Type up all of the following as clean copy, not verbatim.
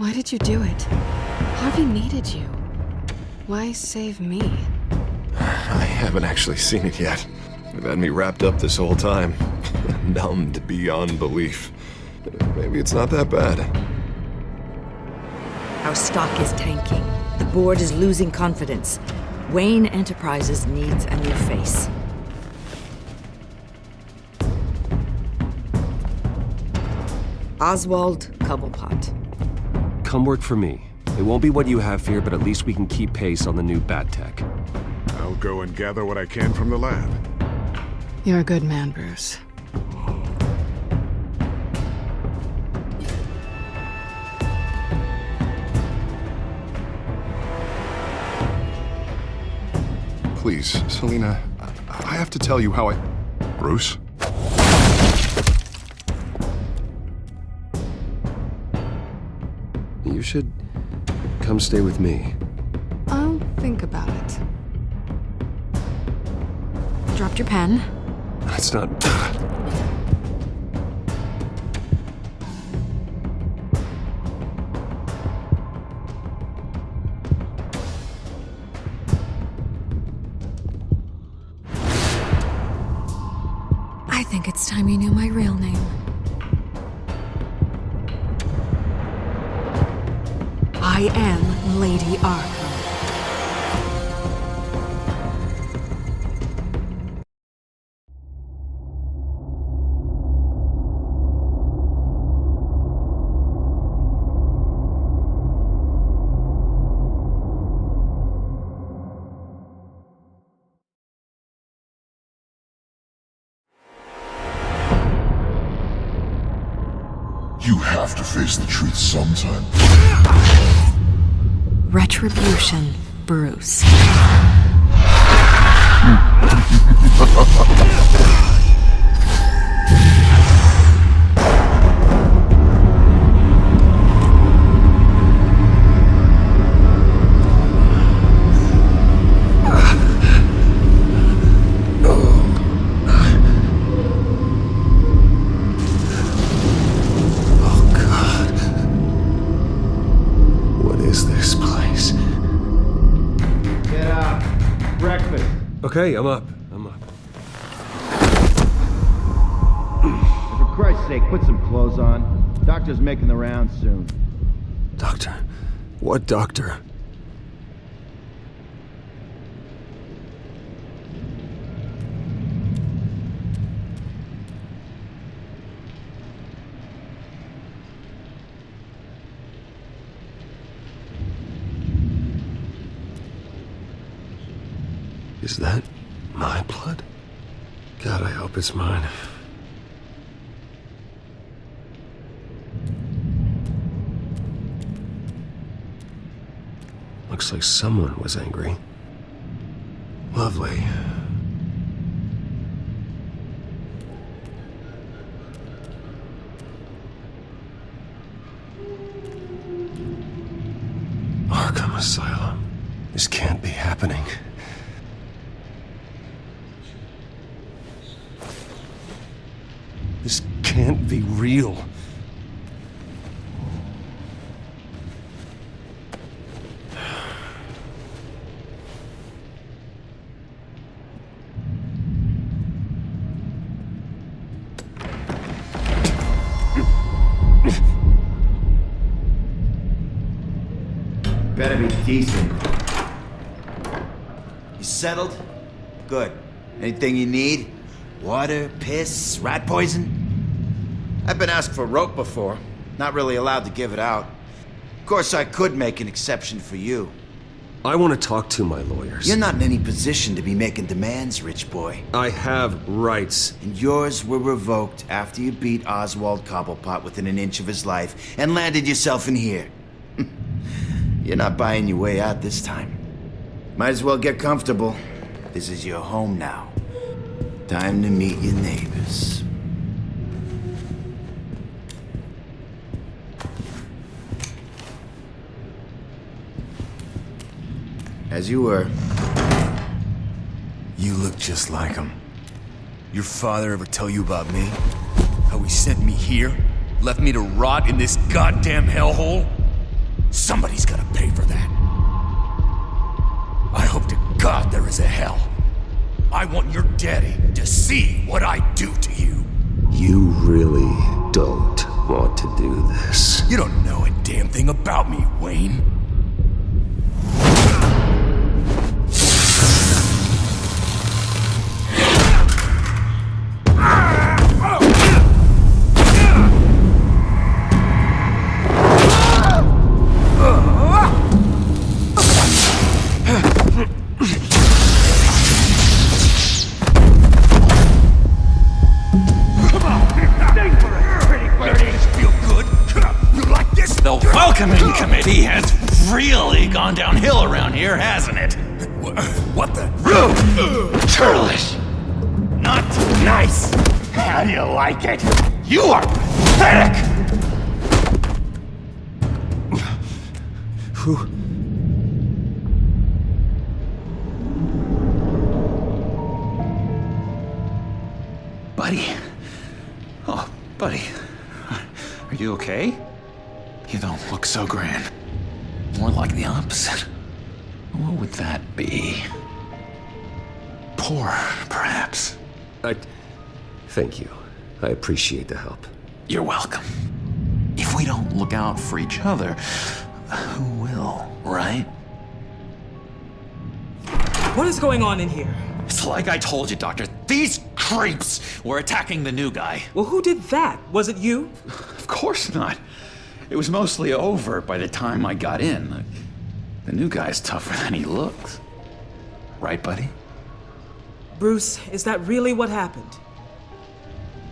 Why did you do it? Harvey needed you. Why save me? I haven't actually seen it yet. They've had me wrapped up this whole time. Numbed beyond belief. Maybe it's not that bad. Our stock is tanking. The board is losing confidence. Wayne Enterprises needs a new face. Oswald Cobblepot. Come work for me. It won't be what you have here, but at least we can keep pace on the new bat tech. I'll go and gather what I can from the lab. You're a good man, Bruce. Please, Selina, I have to tell you how I... Bruce? You should come stay with me. I'll think about it. Dropped your pen. That's not... I think it's time you knew my real name. I am Lady Arkham. You have to face the truth sometime. Retribution, Bruce. Okay, I'm up. For Christ's sake, put some clothes on. Doctor's making the rounds soon. Doctor? What doctor? Is that my blood? God, I hope it's mine. Looks like someone was angry. Lovely. Arkham Asylum. This can't be happening. This can't be real. Better be decent. You settled? Good. Anything you need? Water, piss, rat poison? I've been asked for rope before. Not really allowed to give it out. Of course, I could make an exception for you. I want to talk to my lawyers. You're not in any position to be making demands, rich boy. I have rights. And yours were revoked after you beat Oswald Cobblepot within an inch of his life and landed yourself in here. You're not buying your way out this time. Might as well get comfortable. This is your home now. Time to meet your neighbors. As you were. You look just like him. Your father ever tell you about me? How he sent me here? Left me to rot in this goddamn hellhole? Somebody's gotta pay for that. I hope to God there is a hell. I want your daddy to see what I do to you. You really don't want to do this. You don't know a damn thing about me, Wayne. The welcoming committee has really gone downhill around here, hasn't it? What the? Rude! Churlish! Not nice! How do you like it? You are pathetic! Buddy. Oh, buddy. Are you okay? You don't look so grand. More like the opposite. What would that be? Poor, perhaps. Thank you. I appreciate the help. You're welcome. If we don't look out for each other, who will, right? What is going on in here? It's like I told you, Doctor. These creeps were attacking the new guy. Well, who did that? Was it you? Of course not. It was mostly over by the time I got in. The new guy's tougher than he looks. Right, buddy? Bruce, is that really what happened?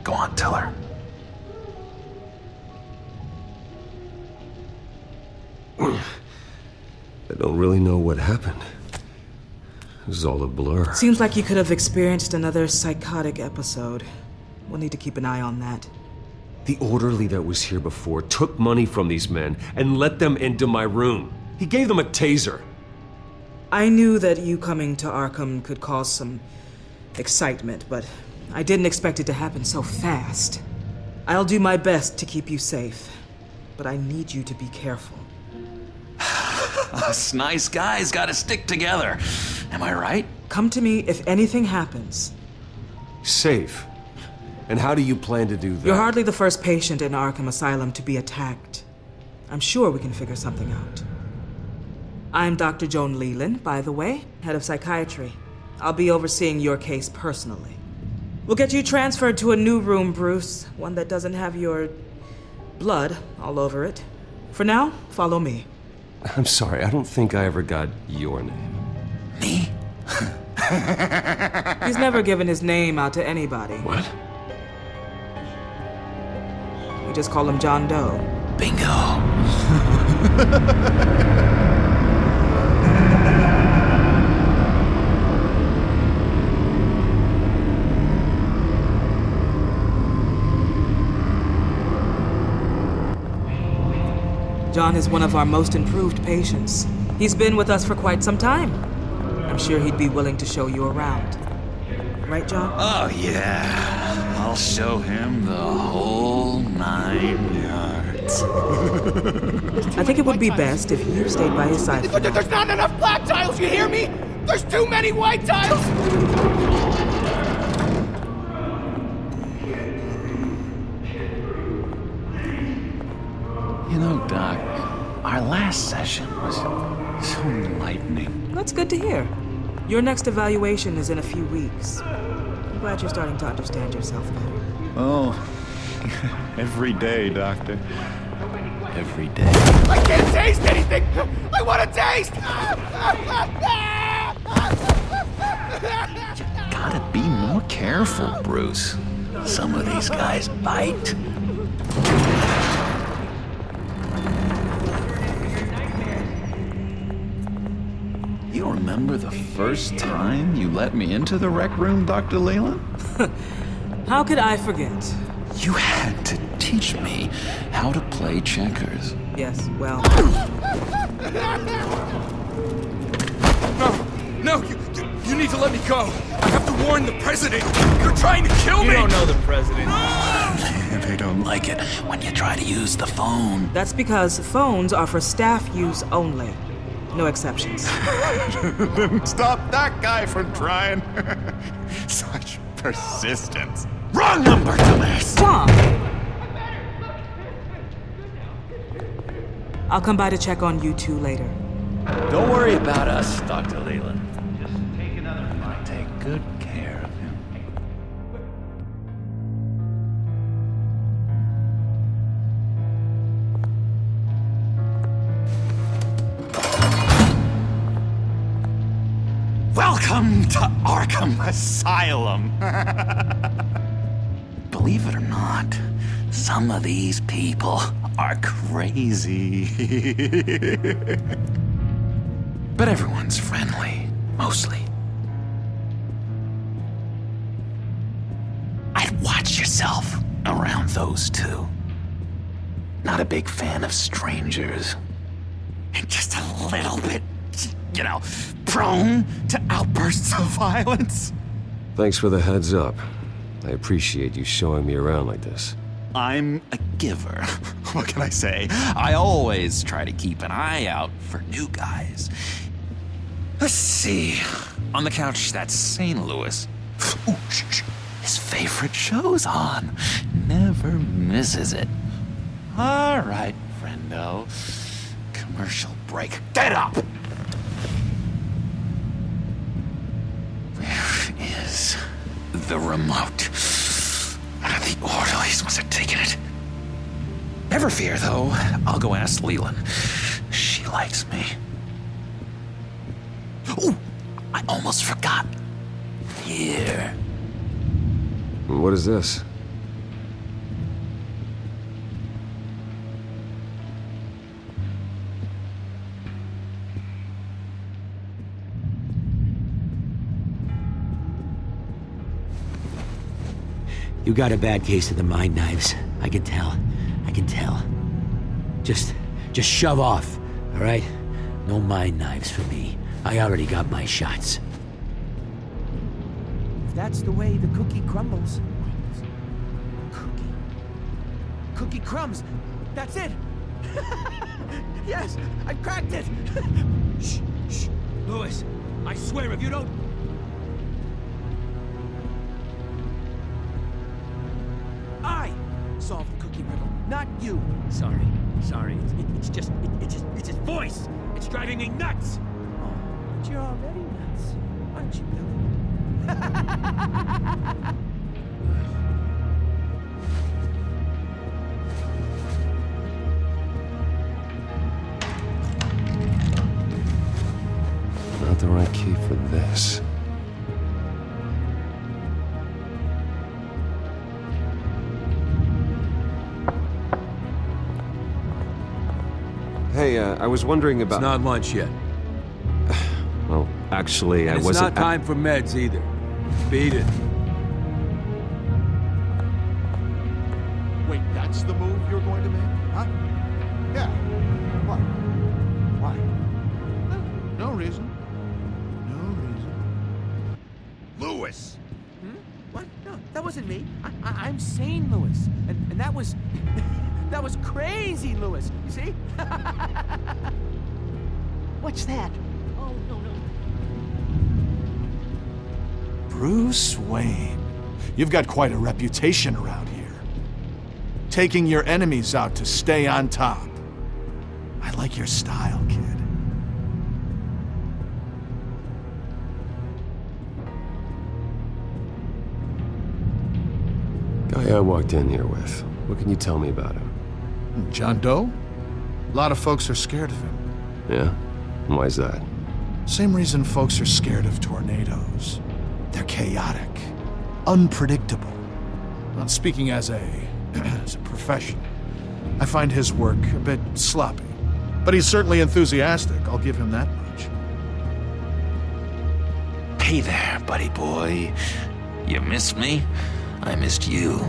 Go on, tell her. I don't really know what happened. It was all a blur. Seems like you could have experienced another psychotic episode. We'll need to keep an eye on that. The orderly that was here before took money from these men and let them into my room. He gave them a taser. I knew that you coming to Arkham could cause some excitement, but I didn't expect it to happen so fast. I'll do my best to keep you safe, but I need you to be careful. Us nice guys gotta stick together. Am I right? Come to me if anything happens. Safe? And how do you plan to do that? You're hardly the first patient in Arkham Asylum to be attacked. I'm sure we can figure something out. I'm Dr. Joan Leland, by the way, head of psychiatry. I'll be overseeing your case personally. We'll get you transferred to a new room, Bruce. One that doesn't have your blood all over it. For now, follow me. I'm sorry, I don't think I ever got your name. Me? He's never given his name out to anybody. What? We just call him John Doe. Bingo. John is one of our most improved patients. He's been with us for quite some time. I'm sure he'd be willing to show you around. Right, John? Oh, yeah. I'll show him the whole 9 yards. I think it would be best if you stayed by his side. There's not enough black tiles, you hear me? There's too many white tiles! You know, Doc, our last session was so enlightening. That's good to hear. Your next evaluation is in a few weeks. I'm glad you're starting to understand yourself better. Oh, every day, Doctor. Every day. I can't taste anything! I want to taste! You gotta be more careful, Bruce. Some of these guys bite. You remember the first time you let me into the rec room, Dr. Leland? How could I forget? You had to teach me how to play checkers. Yes, well... No, you need to let me go. I have to warn the president. You're trying to kill me. You don't know the president. They don't like it when you try to use the phone. That's because phones are for staff use only. No exceptions. Then stop that guy from trying. Such persistence. Wrong number, dumbass! Tom! I'll come by to check on you two later. Don't worry about us, Dr. Leland. Just take another flight. Take good care of him. Welcome to Arkham Asylum. Believe it or not, some of these people are crazy. But everyone's friendly, mostly. I'd watch yourself around those two. Not a big fan of strangers. And just a little bit, you know, prone to outbursts of violence. Thanks for the heads up. I appreciate you showing me around like this. I'm a giver. What can I say? I always try to keep an eye out for new guys. Let's see. On the couch, that's St. Louis. Ooh, shh. His favorite show's on. Never misses it. All right, friendo. Commercial break. Get up! Where is the remote? The orderlies must have taken it. Never fear, though. I'll go ask Leland. She likes me. Ooh, I almost forgot. Here. What is this? You got a bad case of the mind knives. I can tell. I can tell. Just shove off, all right? No mind knives for me. I already got my shots. If that's the way the cookie crumbles. Cookie crumbs. That's it. Yes, I cracked it. Shh, shh. Louis, I swear if you don't... I solved the cookie riddle, not you. Sorry. It's just his voice. It's driving me nuts. Oh, but you're already nuts, aren't you, Billy? Not the right key for this. Hey, I was wondering about... It's not lunch yet. Well, actually, I wasn't... It's not time for meds either. Beat it. Wait, that's the move you're going to make? Huh? Yeah. What? Why? No reason. Louis! What? No, that wasn't me. I'm sane, Louis. And that was... that was crazy, Louis. You see? What's that? Oh, no. Bruce Wayne. You've got quite a reputation around here. Taking your enemies out to stay on top. I like your style, kid. Guy I walked in here with. What can you tell me about him? John Doe? A lot of folks are scared of him. Yeah? Why's that? Same reason folks are scared of tornadoes. They're chaotic, unpredictable. Not speaking as a professional, I find his work a bit sloppy. But he's certainly enthusiastic, I'll give him that much. Hey there, buddy boy. You missed me? I missed you.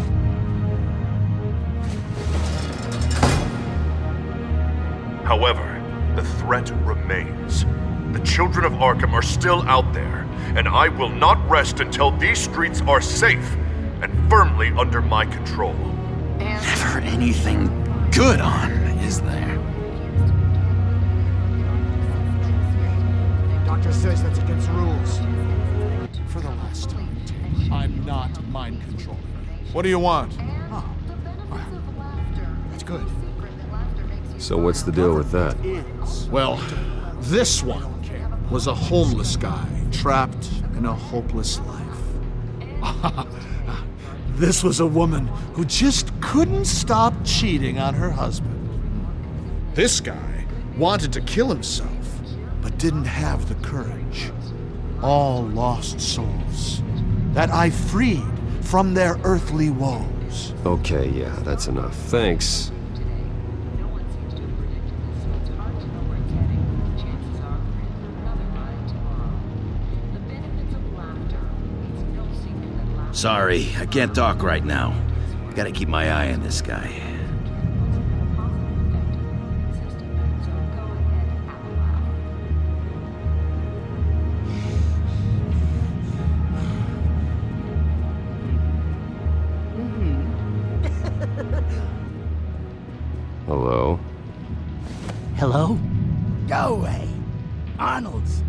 However, the threat remains. The children of Arkham are still out there, and I will not rest until these streets are safe and firmly under my control. Never anything good on, is there? Doctor says that's against rules. For the last time, I'm not mind controlling. What do you want? Oh, well, that's good. So what's the deal with that? Well, this one was a homeless guy trapped in a hopeless life. This was a woman who just couldn't stop cheating on her husband. This guy wanted to kill himself, but didn't have the courage. All lost souls that I freed from their earthly woes. Okay, yeah, that's enough. Thanks. Sorry, I can't talk right now. I gotta keep my eye on this guy. Hello? Hello? Go away. Arnold's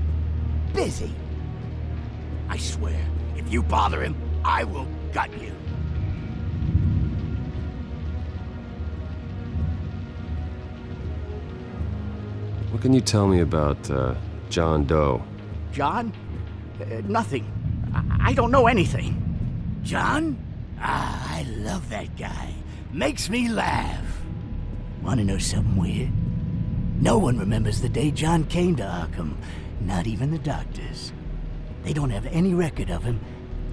busy. I swear, if you bother him, I will gut you. What can you tell me about, John Doe? John? Nothing. I don't know anything. John? Ah, I love that guy. Makes me laugh. Want to know something weird? No one remembers the day John came to Arkham. Not even the doctors. They don't have any record of him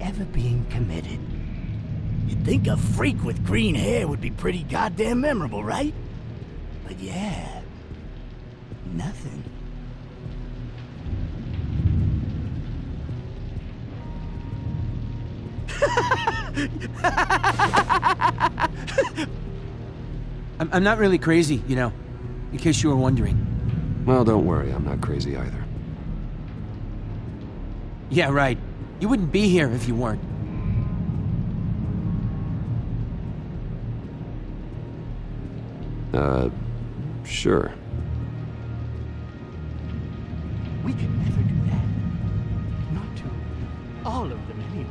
ever being committed. You'd think a freak with green hair would be pretty goddamn memorable, right? But yeah, nothing. I'm not really crazy, you know, in case you were wondering. Well, don't worry, I'm not crazy either. Yeah, right. You wouldn't be here if you weren't. Sure. We could never do that. Not to all of them, anyway.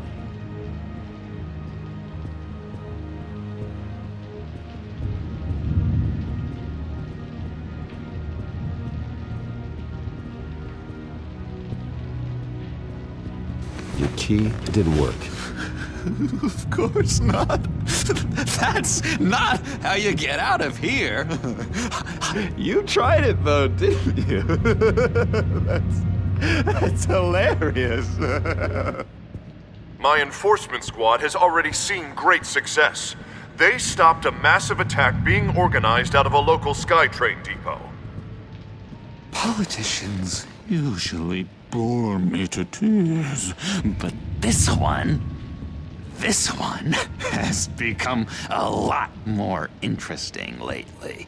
Your key didn't work. Of course not. That's not how you get out of here. You tried it though, didn't you? That's hilarious. My enforcement squad has already seen great success. They stopped a massive attack being organized out of a local SkyTrain depot. Politicians usually bore me to tears, but this one has become a lot more interesting lately.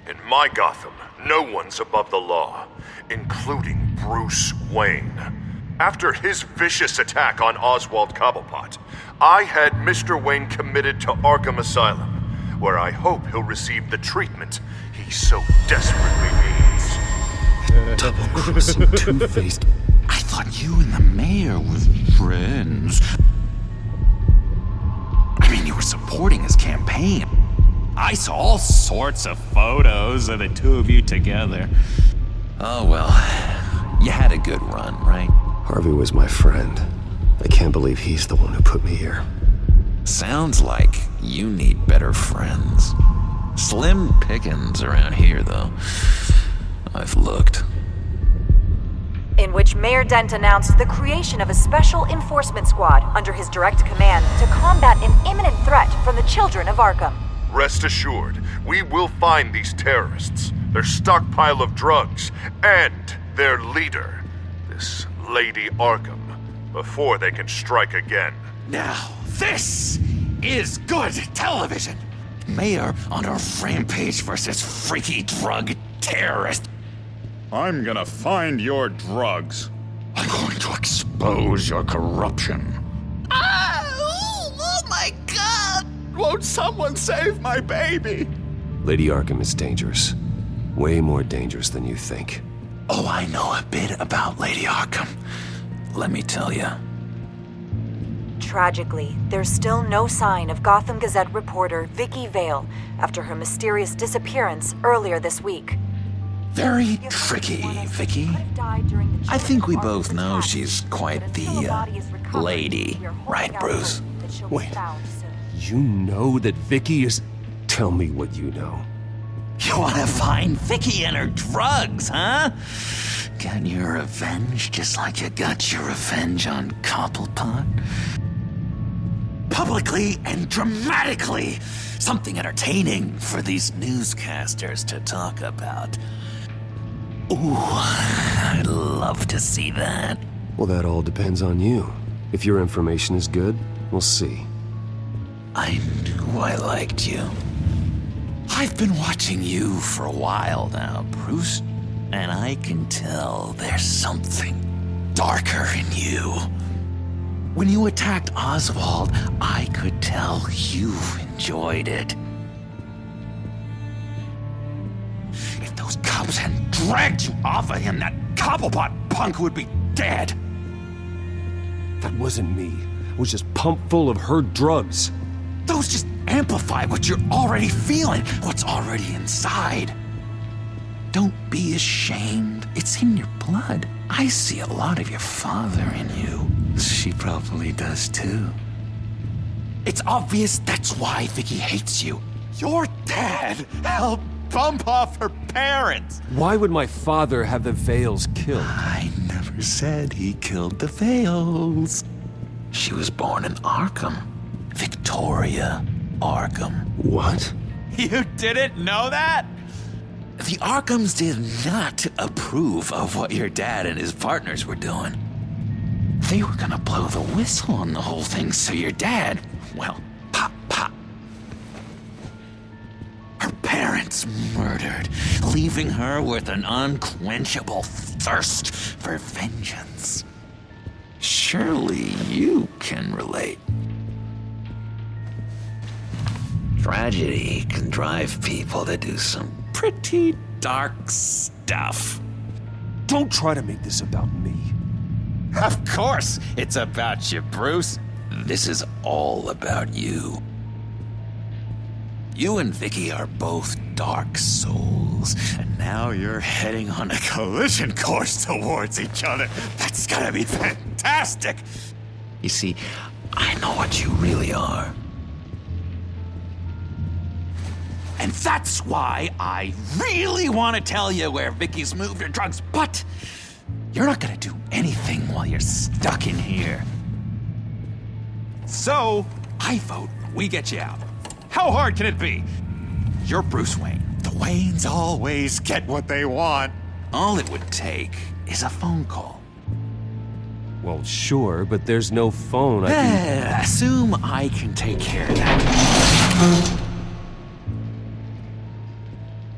In my Gotham, no one's above the law, including Bruce Wayne. After his vicious attack on Oswald Cobblepot, I had Mr. Wayne committed to Arkham Asylum, where I hope he'll receive the treatment he so desperately needs. Double-crossing, two-faced. I thought you and the mayor were friends. I mean, you were supporting his campaign. I saw all sorts of photos of the two of you together. Oh well, you had a good run, right? Harvey was my friend. I can't believe he's the one who put me here. Sounds like you need better friends. Slim pickings around here, though. I've looked. In which Mayor Dent announced the creation of a special enforcement squad under his direct command to combat an imminent threat from the children of Arkham. Rest assured, we will find these terrorists, their stockpile of drugs, and their leader, this Lady Arkham, before they can strike again. Now, this is good television. Mayor on a rampage versus freaky drug terrorist. I'm gonna find your drugs. I'm going to expose your corruption. Oh my god! Won't someone save my baby? Lady Arkham is dangerous. Way more dangerous than you think. Oh, I know a bit about Lady Arkham. Let me tell you. Tragically, there's still no sign of Gotham Gazette reporter Vicky Vale after her mysterious disappearance earlier this week. Very tricky, Vicky. I think we both know she's quite the lady, right, Bruce? Wait, you know that Vicky is... Tell me what you know. You want to find Vicky and her drugs, huh? Get your revenge just like you got your revenge on Cobblepot? Publicly and dramatically! Something entertaining for these newscasters to talk about. Ooh, I'd love to see that. Well, that all depends on you. If your information is good, we'll see. I knew I liked you. I've been watching you for a while now, Bruce, and I can tell there's something darker in you. When you attacked Oswald, I could tell you enjoyed it. If those cops hadn't dragged you off of him, that Cobblepot punk would be dead. That wasn't me. I was just pumped full of her drugs. Those just amplify what you're already feeling, what's already inside. Don't be ashamed. It's in your blood. I see a lot of your father in you. She probably does too. It's obvious that's why Vicky hates you. Your dad helped bump off her parents. Why would my father have the Vales killed? I never said he killed the Vales. She was born in Arkham. Victoria Arkham. What? You didn't know that? The Arkhams did not approve of what your dad and his partners were doing. They were gonna blow the whistle on the whole thing, so your dad, well, pop. Her parents murdered, leaving her with an unquenchable thirst for vengeance. Surely you can relate. Tragedy can drive people to do some pretty dark stuff. Don't try to make this about me. Of course it's about you, Bruce. This is all about you. You and Vicky are both dark souls, and now you're heading on a collision course towards each other. That's gonna be fantastic! You see, I know what you really are. And that's why I really want to tell you where Vicky's moved her drugs, but you're not gonna do anything while you're stuck in here. So, I vote we get you out. How hard can it be? You're Bruce Wayne. The Waynes always get what they want. All it would take is a phone call. Well, sure, but there's no phone. Assume I can take care of that.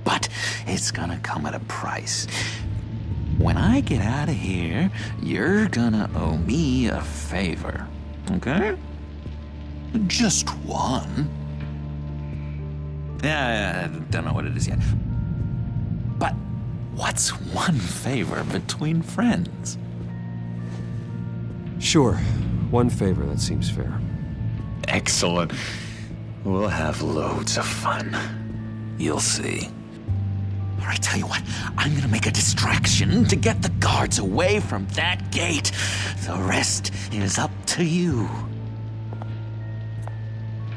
But it's gonna come at a price. When I get out of here, you're gonna owe me a favor, okay? Just one. Yeah, I don't know what it is yet. But what's one favor between friends? Sure. One favor, that seems fair. Excellent. We'll have loads of fun. You'll see. All right, tell you what, I'm gonna make a distraction to get the guards away from that gate. The rest is up to you.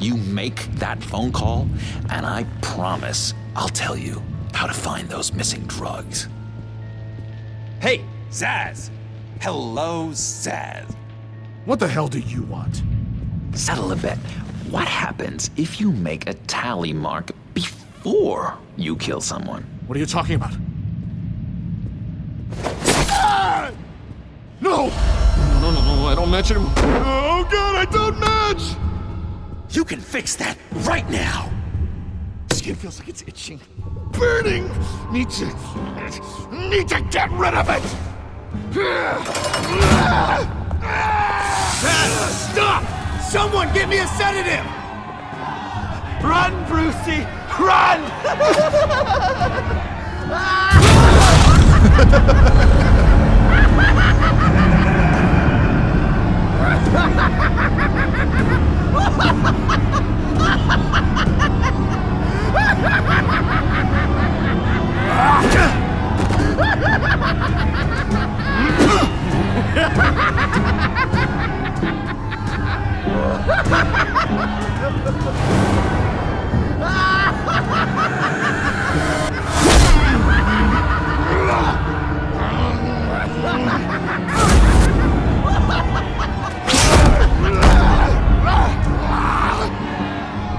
You make that phone call, and I promise I'll tell you how to find those missing drugs. Hey, Zaz! Hello, Zaz. What the hell do you want? Settle a bet. What happens if you make a tally mark before you kill someone? What are you talking about? Ah! No! No, I don't match him. Oh god, I don't match! You can fix that right now! Skin feels like it's itching. Burning! Need to get rid of it! Stop! Someone get me a sedative! Run, Brucey! Run!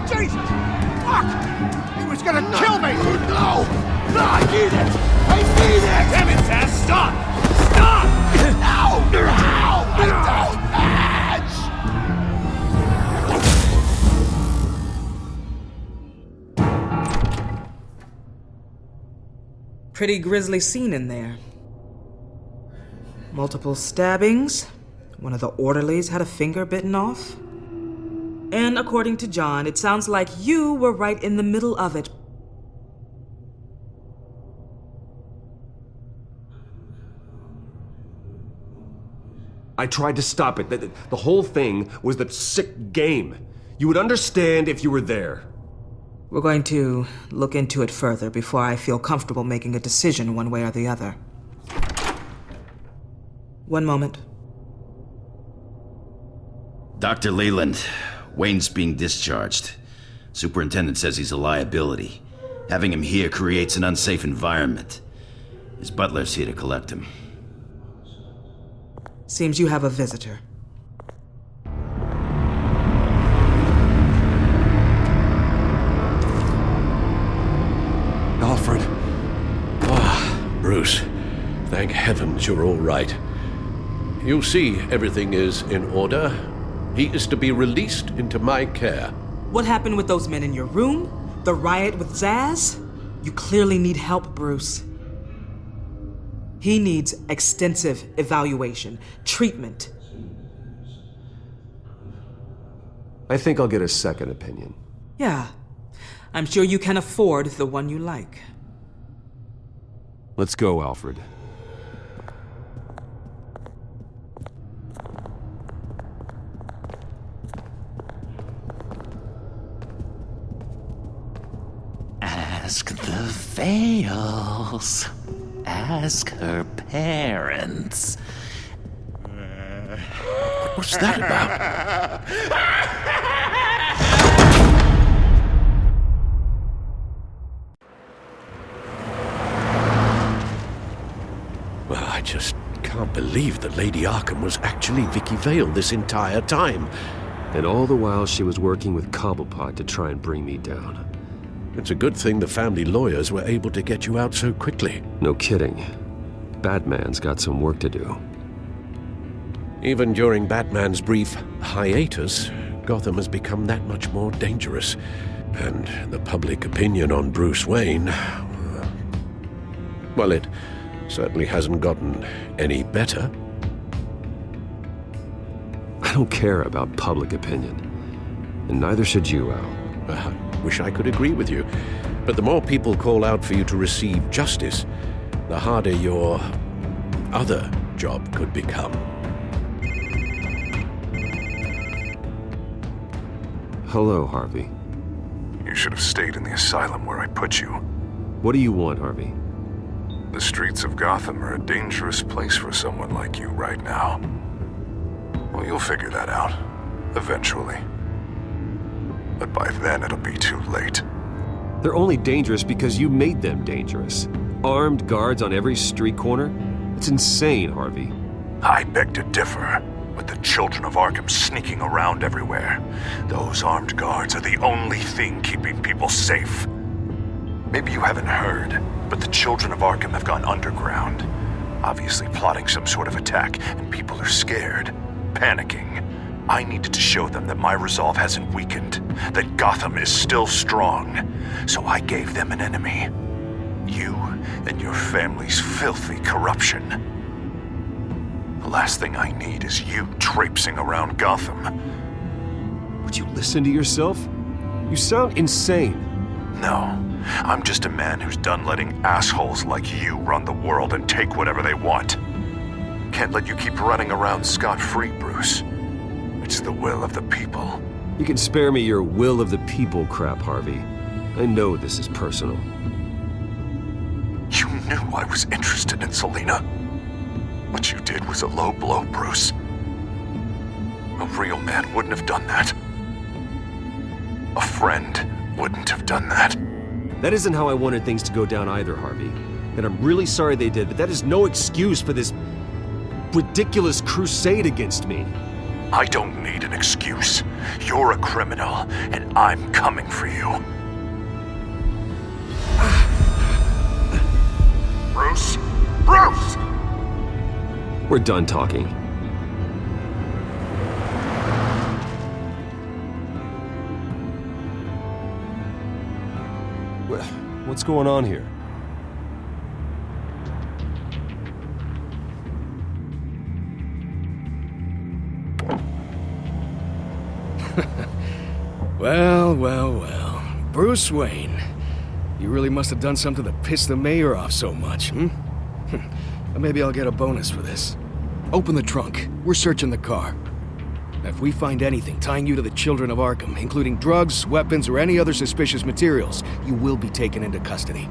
Jesus! Fuck! He was gonna kill me! No! No, I need it! I need it! Damn it, Taz! Stop! Stop! No! No! I don't match! Pretty grisly scene in there. Multiple stabbings. One of the orderlies had a finger bitten off. And according to John, it sounds like you were right in the middle of it. I tried to stop it. The whole thing was the sick game. You would understand if you were there. We're going to look into it further before I feel comfortable making a decision one way or the other. One moment. Dr. Leland, Wayne's being discharged. Superintendent says he's a liability. Having him here creates an unsafe environment. His butler's here to collect him. Seems you have a visitor. Alfred. Ah, Bruce. Thank heavens you're all right. You see, everything is in order. He is to be released into my care. What happened with those men in your room? The riot with Zaz? You clearly need help, Bruce. He needs extensive evaluation, treatment. I think I'll get a second opinion. Yeah. I'm sure you can afford the one you like. Let's go, Alfred. Ask the Vales. Ask her parents. What's that about? Well, I just can't believe that Lady Arkham was actually Vicky Vale this entire time. And all the while she was working with Cobblepot to try and bring me down. It's a good thing the family lawyers were able to get you out so quickly. No kidding. Batman's got some work to do. Even during Batman's brief hiatus, Gotham has become that much more dangerous. And the public opinion on Bruce Wayne... well, it certainly hasn't gotten any better. I don't care about public opinion. And neither should you, Al. I wish I could agree with you. But the more people call out for you to receive justice, the harder your other job could become. Hello, Harvey. You should have stayed in the asylum where I put you. What do you want, Harvey? The streets of Gotham are a dangerous place for someone like you right now. Well, you'll figure that out. Eventually. But by then, it'll be too late. They're only dangerous because you made them dangerous. Armed guards on every street corner? It's insane, Harvey. I beg to differ. With the children of Arkham sneaking around everywhere, those armed guards are the only thing keeping people safe. Maybe you haven't heard, but the children of Arkham have gone underground. Obviously plotting some sort of attack, and people are scared, panicking. I needed to show them that my resolve hasn't weakened, that Gotham is still strong. So I gave them an enemy. You and your family's filthy corruption. The last thing I need is you traipsing around Gotham. Would you listen to yourself? You sound insane. No, I'm just a man who's done letting assholes like you run the world and take whatever they want. Can't let you keep running around scot-free, Bruce. It's the will of the people. You can spare me your will of the people crap, Harvey. I know this is personal. You knew I was interested in Selina. What you did was a low blow, Bruce. A real man wouldn't have done that. A friend wouldn't have done that. That isn't how I wanted things to go down either, Harvey. And I'm really sorry they did, but that is no excuse for this ridiculous crusade against me. I don't need an excuse. You're a criminal, and I'm coming for you. Bruce? Bruce! We're done talking. What's going on here? Well. Bruce Wayne. You really must have done something to piss the mayor off so much, Maybe I'll get a bonus for this. Open the trunk. We're searching the car. If we find anything tying you to the children of Arkham, including drugs, weapons, or any other suspicious materials, you will be taken into custody.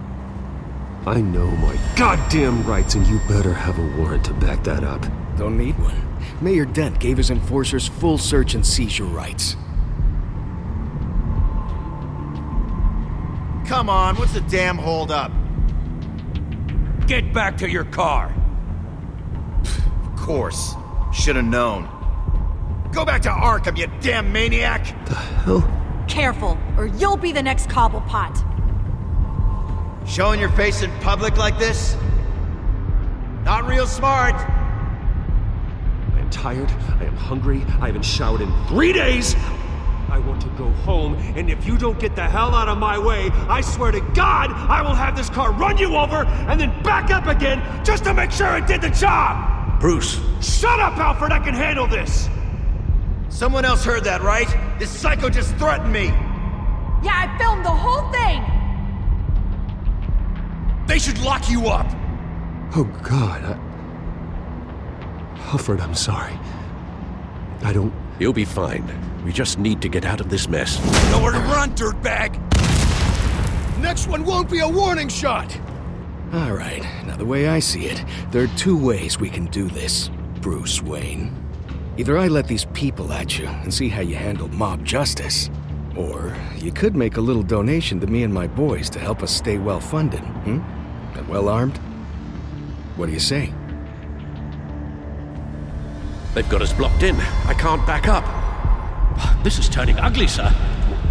I know my goddamn rights, and you better have a warrant to back that up. Don't need one. Mayor Dent gave his enforcers full search and seizure rights. Come on, what's the damn holdup? Get back to your car. Of course. Should've known. Go back to Arkham, you damn maniac! The hell? Careful, or you'll be the next Cobblepot. Showing your face in public like this? Not real smart. I am tired, I am hungry, I haven't showered in 3 days! I want to go home, and if you don't get the hell out of my way, I swear to God, I will have this car run you over, and then back up again, just to make sure it did the job! Bruce! Shut up, Alfred, I can handle this! Someone else heard that, right? This psycho just threatened me! Yeah, I filmed the whole thing! They should lock you up! Oh, God, Alfred, I'm sorry. I don't... You'll be fine. We just need to get out of this mess. Nowhere to run, dirtbag! Next one won't be a warning shot! All right, now the way I see it, there are two ways we can do this, Bruce Wayne. Either I let these people at you and see how you handle mob justice, or you could make a little donation to me and my boys to help us stay well-funded, and well-armed? What do you say? They've got us blocked in. I can't back up. This is turning ugly, sir.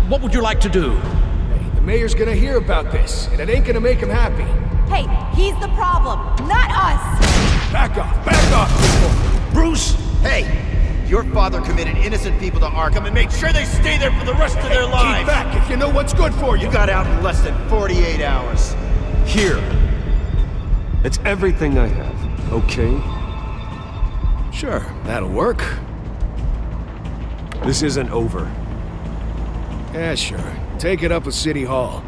What would you like to do? Hey, the mayor's gonna hear about this, and it ain't gonna make him happy. Hey, he's the problem, not us! Back off, people! Bruce! Hey! Your father committed innocent people to Arkham and made sure they stay there for the rest of their lives! Keep back if you know what's good for you! You got out in less than 48 hours. Here. It's everything I have, okay? Sure, that'll work. This isn't over. Yeah, sure. Take it up with City Hall.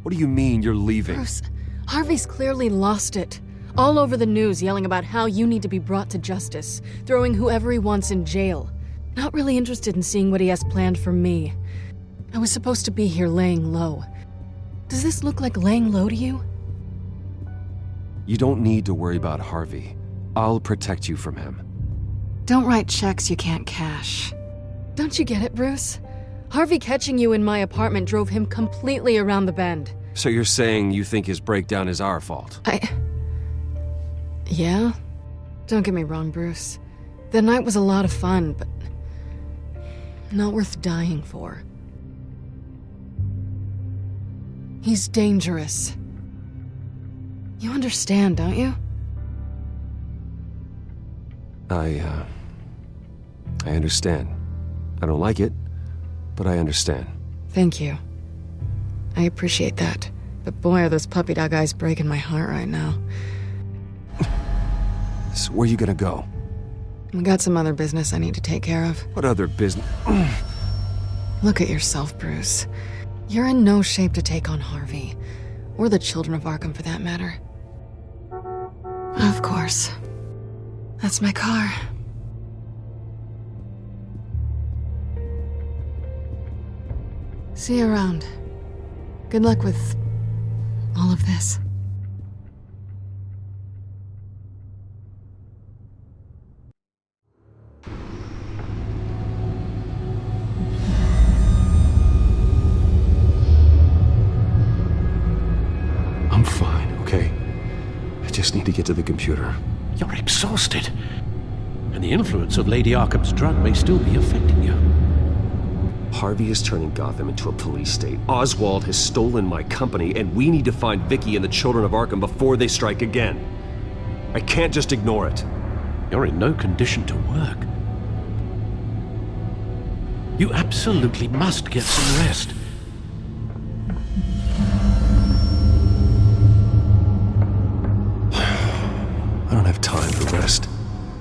What do you mean you're leaving? Bruce, Harvey's clearly lost it. All over the news yelling about how you need to be brought to justice, throwing whoever he wants in jail. Not really interested in seeing what he has planned for me. I was supposed to be here laying low. Does this look like laying low to you? You don't need to worry about Harvey. I'll protect you from him. Don't write checks you can't cash. Don't you get it, Bruce? Harvey catching you in my apartment drove him completely around the bend. So you're saying you think his breakdown is our fault? Yeah? Don't get me wrong, Bruce. The night was a lot of fun, but not worth dying for. He's dangerous. You understand, don't you? I understand. I don't like it, but I understand. Thank you. I appreciate that. But boy, are those puppy dog eyes breaking my heart right now. So where you gonna go? I got some other business I need to take care of. What other business? Look at yourself, Bruce. You're in no shape to take on Harvey. Or the children of Arkham, for that matter. Of course. That's my car. See you around. Good luck with all of this. I'm fine, okay? I just need to get to the computer. You're exhausted. And the influence of Lady Arkham's drug may still be affecting you. Harvey is turning Gotham into a police state. Oswald has stolen my company, and we need to find Vicky and the children of Arkham before they strike again. I can't just ignore it. You're in no condition to work. You absolutely must get some rest. I don't have time for rest.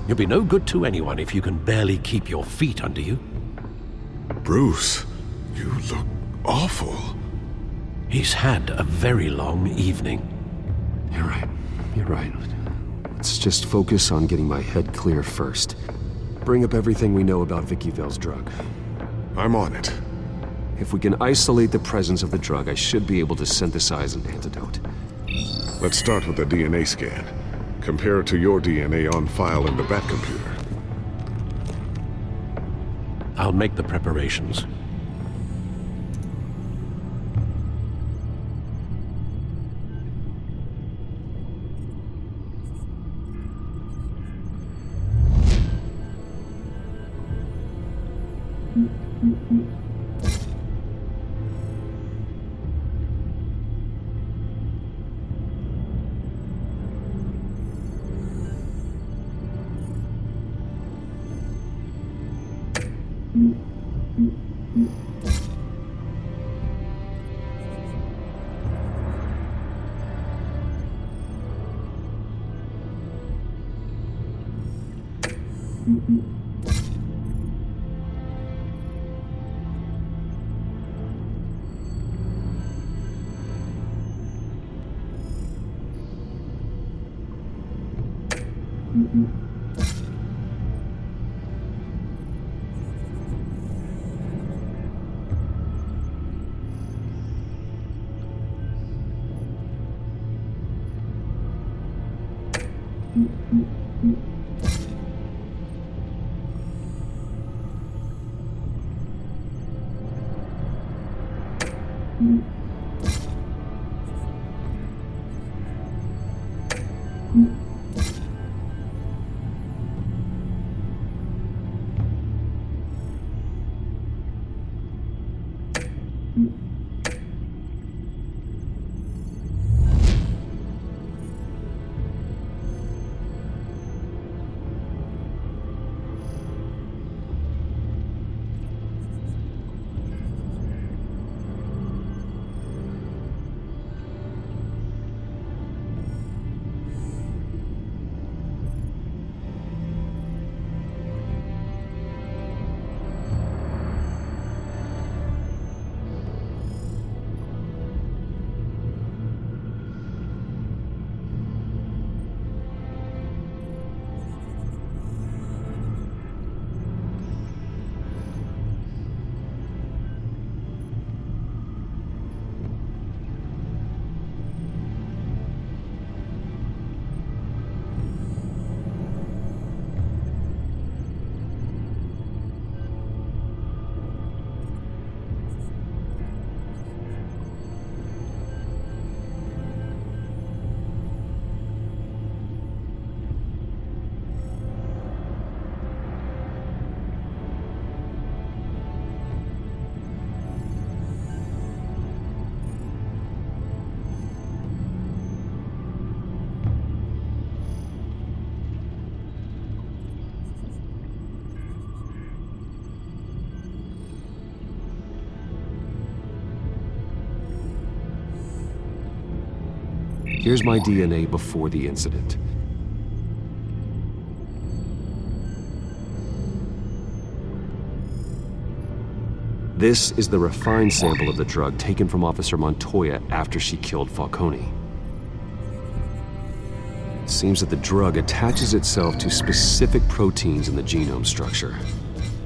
You'll be no good to anyone if you can barely keep your feet under you. Bruce, you look awful. He's had a very long evening. You're right. You're right. Let's just focus on getting my head clear first. Bring up everything we know about Vicky Vale's drug. I'm on it. If we can isolate the presence of the drug, I should be able to synthesize an antidote. Let's start with a DNA scan. Compare it to your DNA on file in the Bat computer. I'll make the preparations. Here's my DNA before the incident. This is the refined sample of the drug taken from Officer Montoya after she killed Falcone. It seems that the drug attaches itself to specific proteins in the genome structure.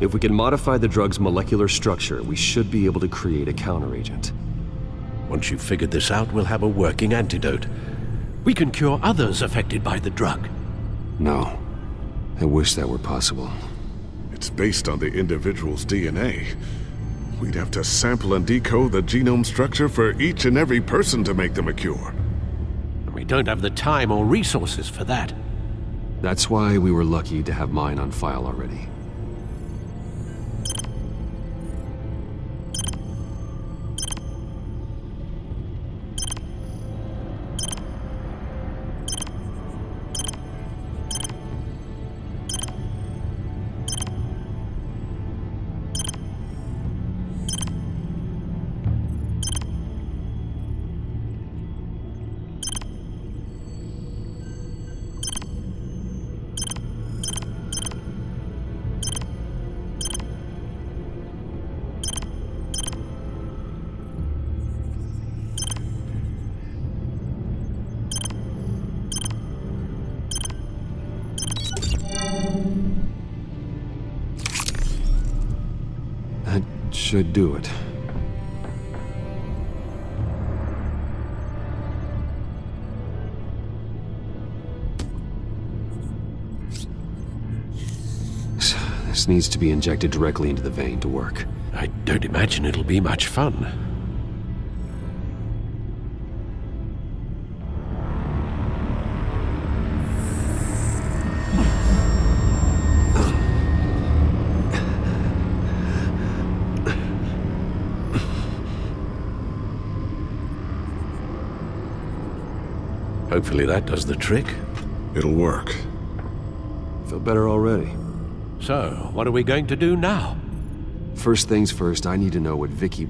If we can modify the drug's molecular structure, we should be able to create a counteragent. Once you've figured this out, we'll have a working antidote. We can cure others affected by the drug. No. I wish that were possible. It's based on the individual's DNA. We'd have to sample and decode the genome structure for each and every person to make them a cure. We don't have the time or resources for that. That's why we were lucky to have mine on file already. Should do it. This needs to be injected directly into the vein to work. I don't imagine it'll be much fun. Hopefully that does the trick. It'll work. Feel better already. So, what are we going to do now? First things first, I need to know what Vicky,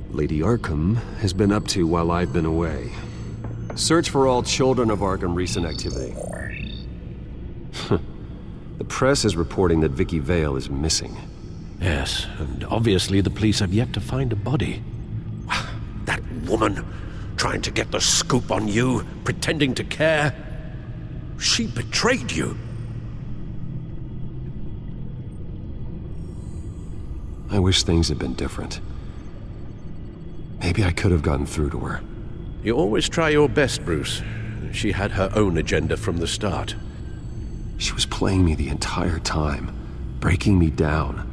Lady Arkham, has been up to while I've been away. Search for all children of Arkham recent activity. The press is reporting that Vicky Vale is missing. Yes, and obviously the police have yet to find a body. That woman, trying to get the scoop on you, pretending to care. She betrayed you. I wish things had been different. Maybe I could have gotten through to her. You always try your best, Bruce. She had her own agenda from the start. She was playing me the entire time, breaking me down.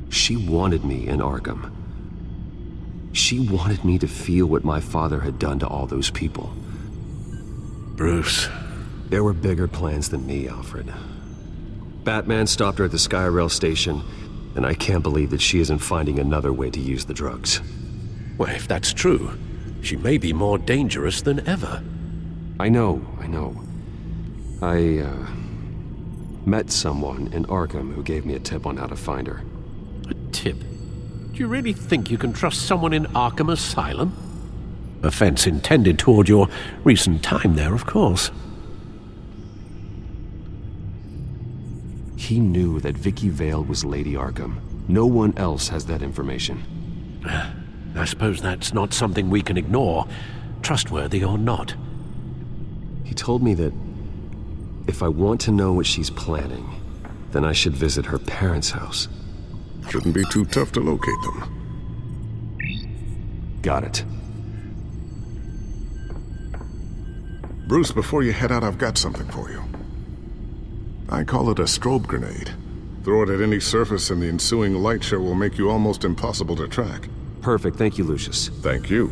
She wanted me in Arkham. She wanted me to feel what my father had done to all those people. Bruce. There were bigger plans than me, Alfred. Batman stopped her at the Skyrail station, and I can't believe that she isn't finding another way to use the drugs. Well, if that's true, she may be more dangerous than ever. I know. I met someone in Arkham who gave me a tip on how to find her. A tip? Do you really think you can trust someone in Arkham Asylum? Offense intended toward your recent time there, of course. He knew that Vicky Vale was Lady Arkham. No one else has that information. I suppose that's not something we can ignore, trustworthy or not. He told me that if I want to know what she's planning, then I should visit her parents' house. Shouldn't be too tough to locate them. Got it. Bruce, before you head out, I've got something for you. I call it a strobe grenade. Throw it at any surface and the ensuing light show will make you almost impossible to track. Perfect, thank you, Lucius. Thank you.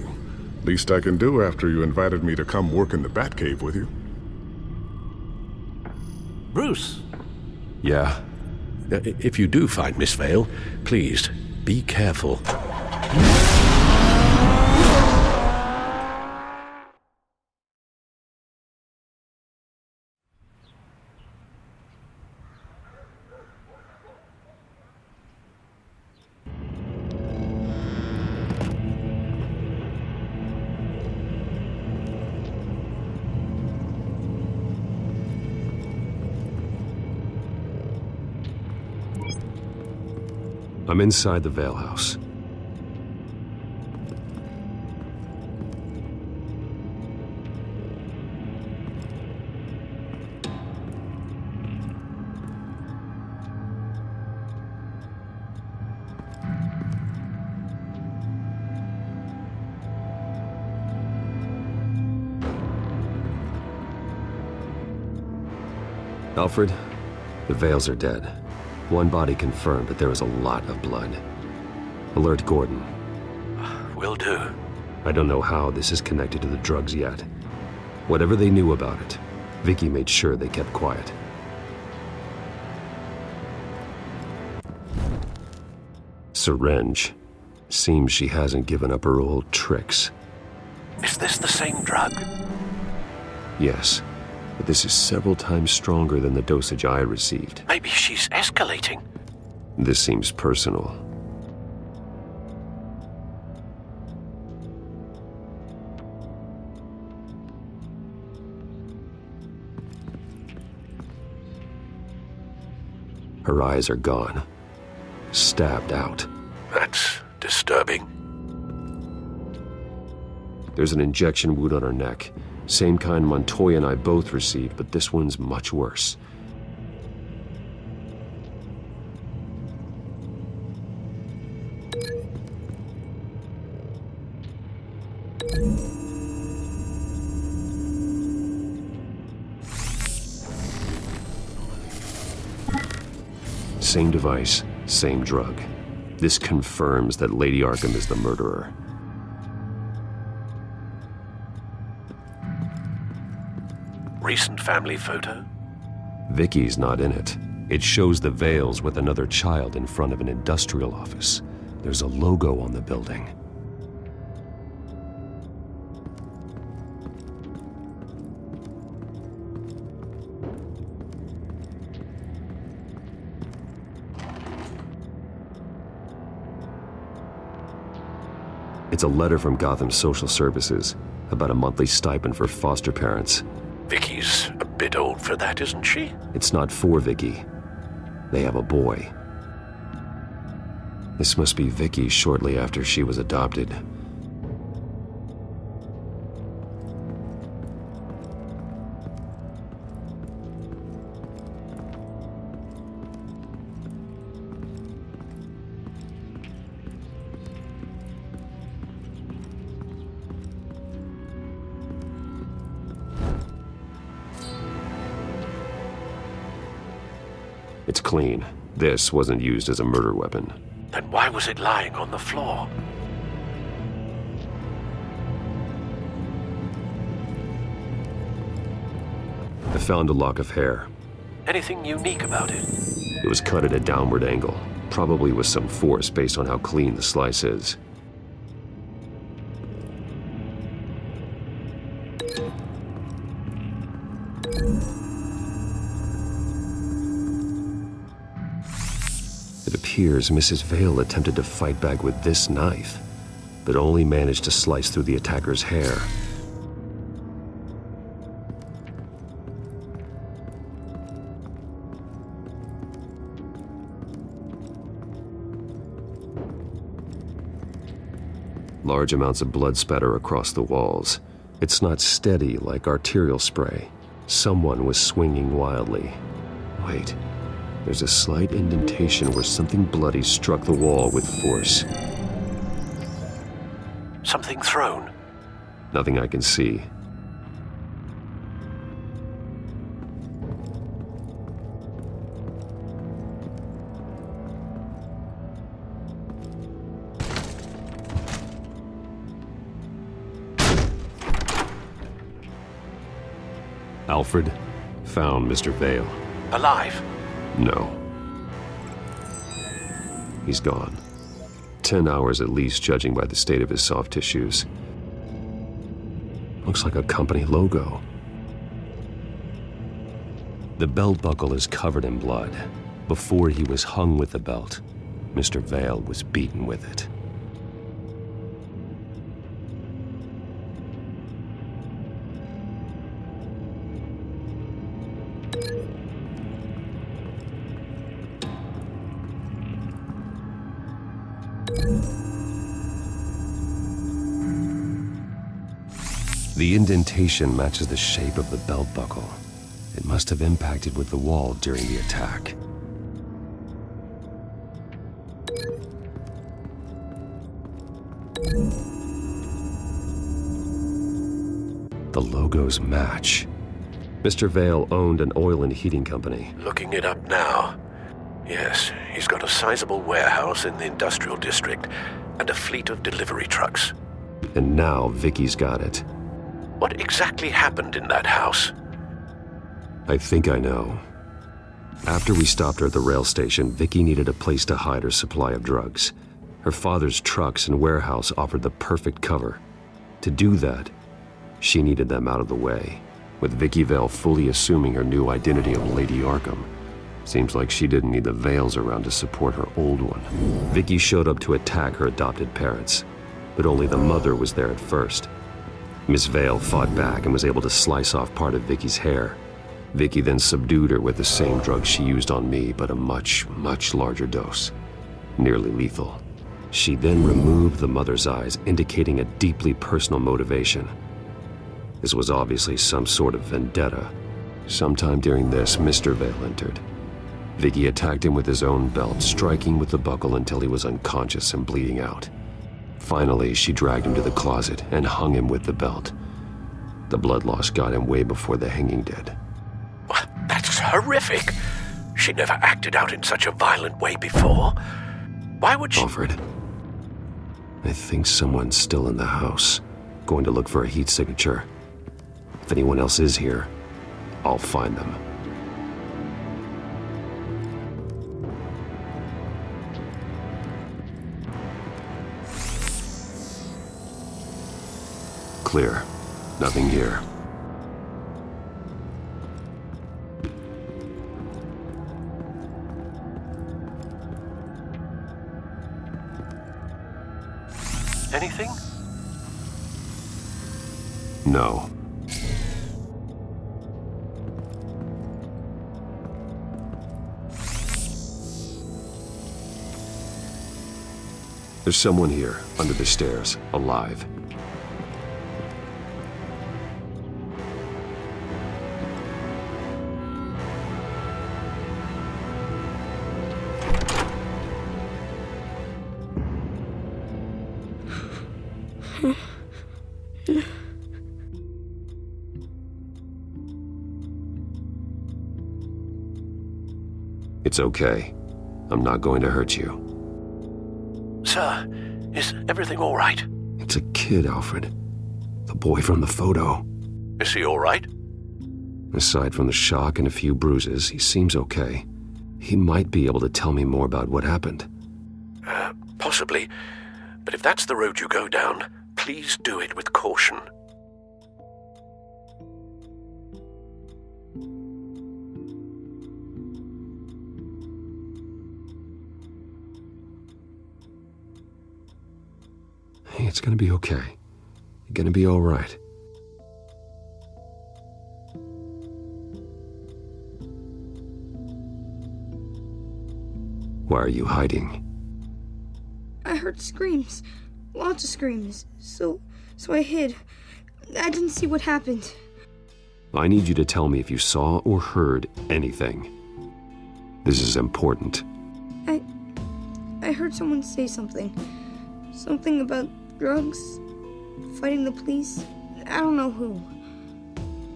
Least I can do after you invited me to come work in the Batcave with you. Bruce! Yeah? If you do find Miss Vale, please, be careful. I'm inside the Vale House. Alfred, the Vales are dead. One body confirmed, but there is a lot of blood. Alert Gordon. Will do. I don't know how this is connected to the drugs yet. Whatever they knew about it, Vicky made sure they kept quiet. Syringe. Seems she hasn't given up her old tricks. Is this the same drug? Yes, but this is several times stronger than the dosage I received. Maybe she's escalating. This seems personal. Her eyes are gone. Stabbed out. That's disturbing. There's an injection wound on her neck. Same kind Montoya and I both received, but this one's much worse. Same device, same drug. This confirms that Lady Arkham is the murderer. Recent family photo? Vicky's not in it. It shows the Vales with another child in front of an industrial office. There's a logo on the building. It's a letter from Gotham Social Services about a monthly stipend for foster parents. Vicky's a bit old for that, isn't she? It's not for Vicky. They have a boy. This must be Vicky shortly after she was adopted. It's clean. This wasn't used as a murder weapon. Then why was it lying on the floor? I found a lock of hair. Anything unique about it? It was cut at a downward angle, probably with some force based on how clean the slice is. It appears Mrs. Vale attempted to fight back with this knife, but only managed to slice through the attacker's hair. Large amounts of blood spatter across the walls. It's not steady like arterial spray. Someone was swinging wildly. Wait. There's a slight indentation where something bloody struck the wall with force. Something thrown? Nothing I can see. Alfred found Mr. Vale. Alive? No. He's gone. 10 hours at least, judging by the state of his soft tissues. Looks like a company logo. The belt buckle is covered in blood. Before he was hung with the belt, Mr. Vale was beaten with it. The indentation matches the shape of the belt buckle. It must have impacted with the wall during the attack. The logos match. Mr. Vale owned an oil and heating company. Looking it up now. Yes, he's got a sizable warehouse in the industrial district and a fleet of delivery trucks. And now Vicky's got it. What exactly happened in that house? I think I know. After we stopped her at the rail station, Vicky needed a place to hide her supply of drugs. Her father's trucks and warehouse offered the perfect cover. To do that, she needed them out of the way, with Vicky Vale fully assuming her new identity of Lady Arkham. Seems like she didn't need the Vales around to support her old one. Vicky showed up to attack her adopted parents, but only the mother was there at first. Miss Vale fought back and was able to slice off part of Vicky's hair. Vicky then subdued her with the same drug she used on me, but a much, much larger dose. Nearly lethal. She then removed the mother's eyes, indicating a deeply personal motivation. This was obviously some sort of vendetta. Sometime during this, Mr. Vale entered. Vicky attacked him with his own belt, striking with the buckle until he was unconscious and bleeding out. Finally, she dragged him to the closet and hung him with the belt. The blood loss got him way before the hanging did. That's horrific. She never acted out in such a violent way before. Why would she... Alfred, I think someone's still in the house. Going to look for a heat signature. If anyone else is here, I'll find them. Clear. Nothing here. Anything? No. There's someone here, under the stairs, alive. It's okay. I'm not going to hurt you. Sir, is everything all right? It's a kid, Alfred. The boy from the photo. Is he all right? Aside from the shock and a few bruises, he seems okay. He might be able to tell me more about what happened. Possibly. But if that's the road you go down, please do it with caution. Hey, it's gonna be okay. You're gonna be all right. Why are you hiding? I heard screams. Lots of screams. So I hid. I didn't see what happened. I need you to tell me if you saw or heard anything. This is important. I heard someone say something. Something about drugs, fighting the police. I don't know who.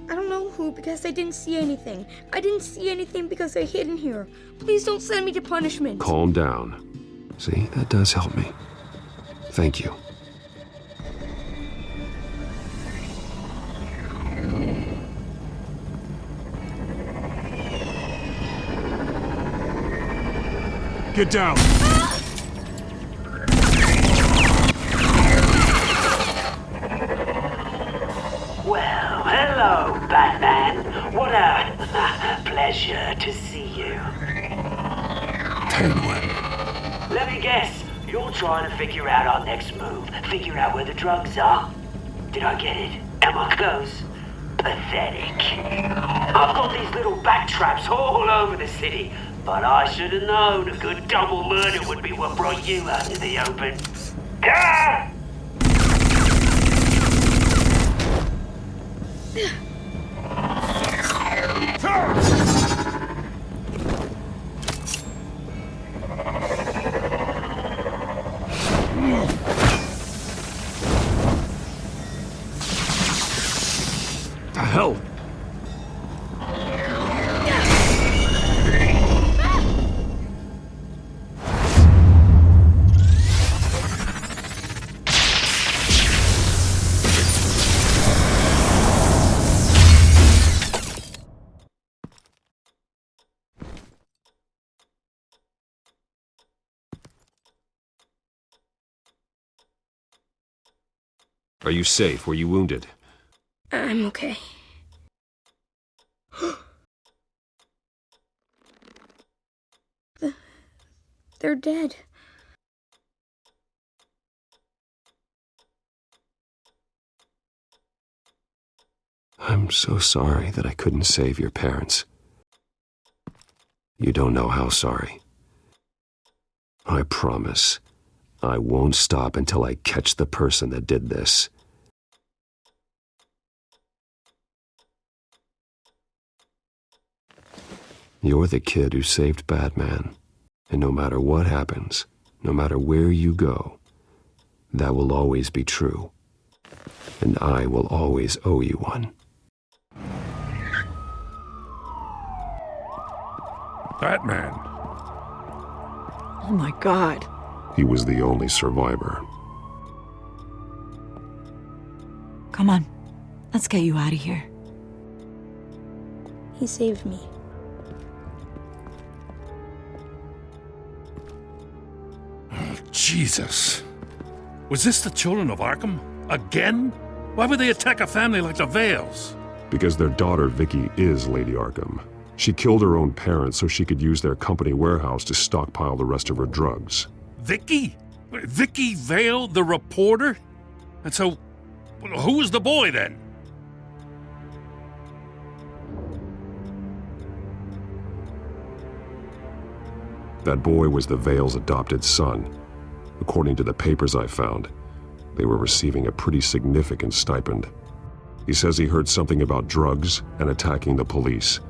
I don't know who because I didn't see anything. I didn't see anything because I hid in here. Please don't send me to punishment. Calm down. See, that does help me. Thank you. Get down! Well, hello, Batman. What a pleasure to see you. Penguin. Let me guess. You're trying to figure out our next move. Figure out where the drugs are. Did I get it? Am I close? Pathetic. I've got these little bat traps all over the city. But I should have known a good double murder would be what brought you out to the open. Ah! The hell? Are you safe? Were you wounded? I'm okay. They're dead. I'm so sorry that I couldn't save your parents. You don't know how sorry. I promise, I won't stop until I catch the person that did this. You're the kid who saved Batman, and no matter what happens, no matter where you go, that will always be true, and I will always owe you one. Batman. Oh my God. He was the only survivor. Come on. Let's get you out of here. He saved me. Jesus. Was this the children of Arkham? Again? Why would they attack a family like the Vales? Because their daughter, Vicky, is Lady Arkham. She killed her own parents so she could use their company warehouse to stockpile the rest of her drugs. Vicky? Vicky Vale, the reporter? And so, who was the boy then? That boy was the Vale's adopted son. According to the papers I found, they were receiving a pretty significant stipend. He says he heard something about drugs and attacking the police.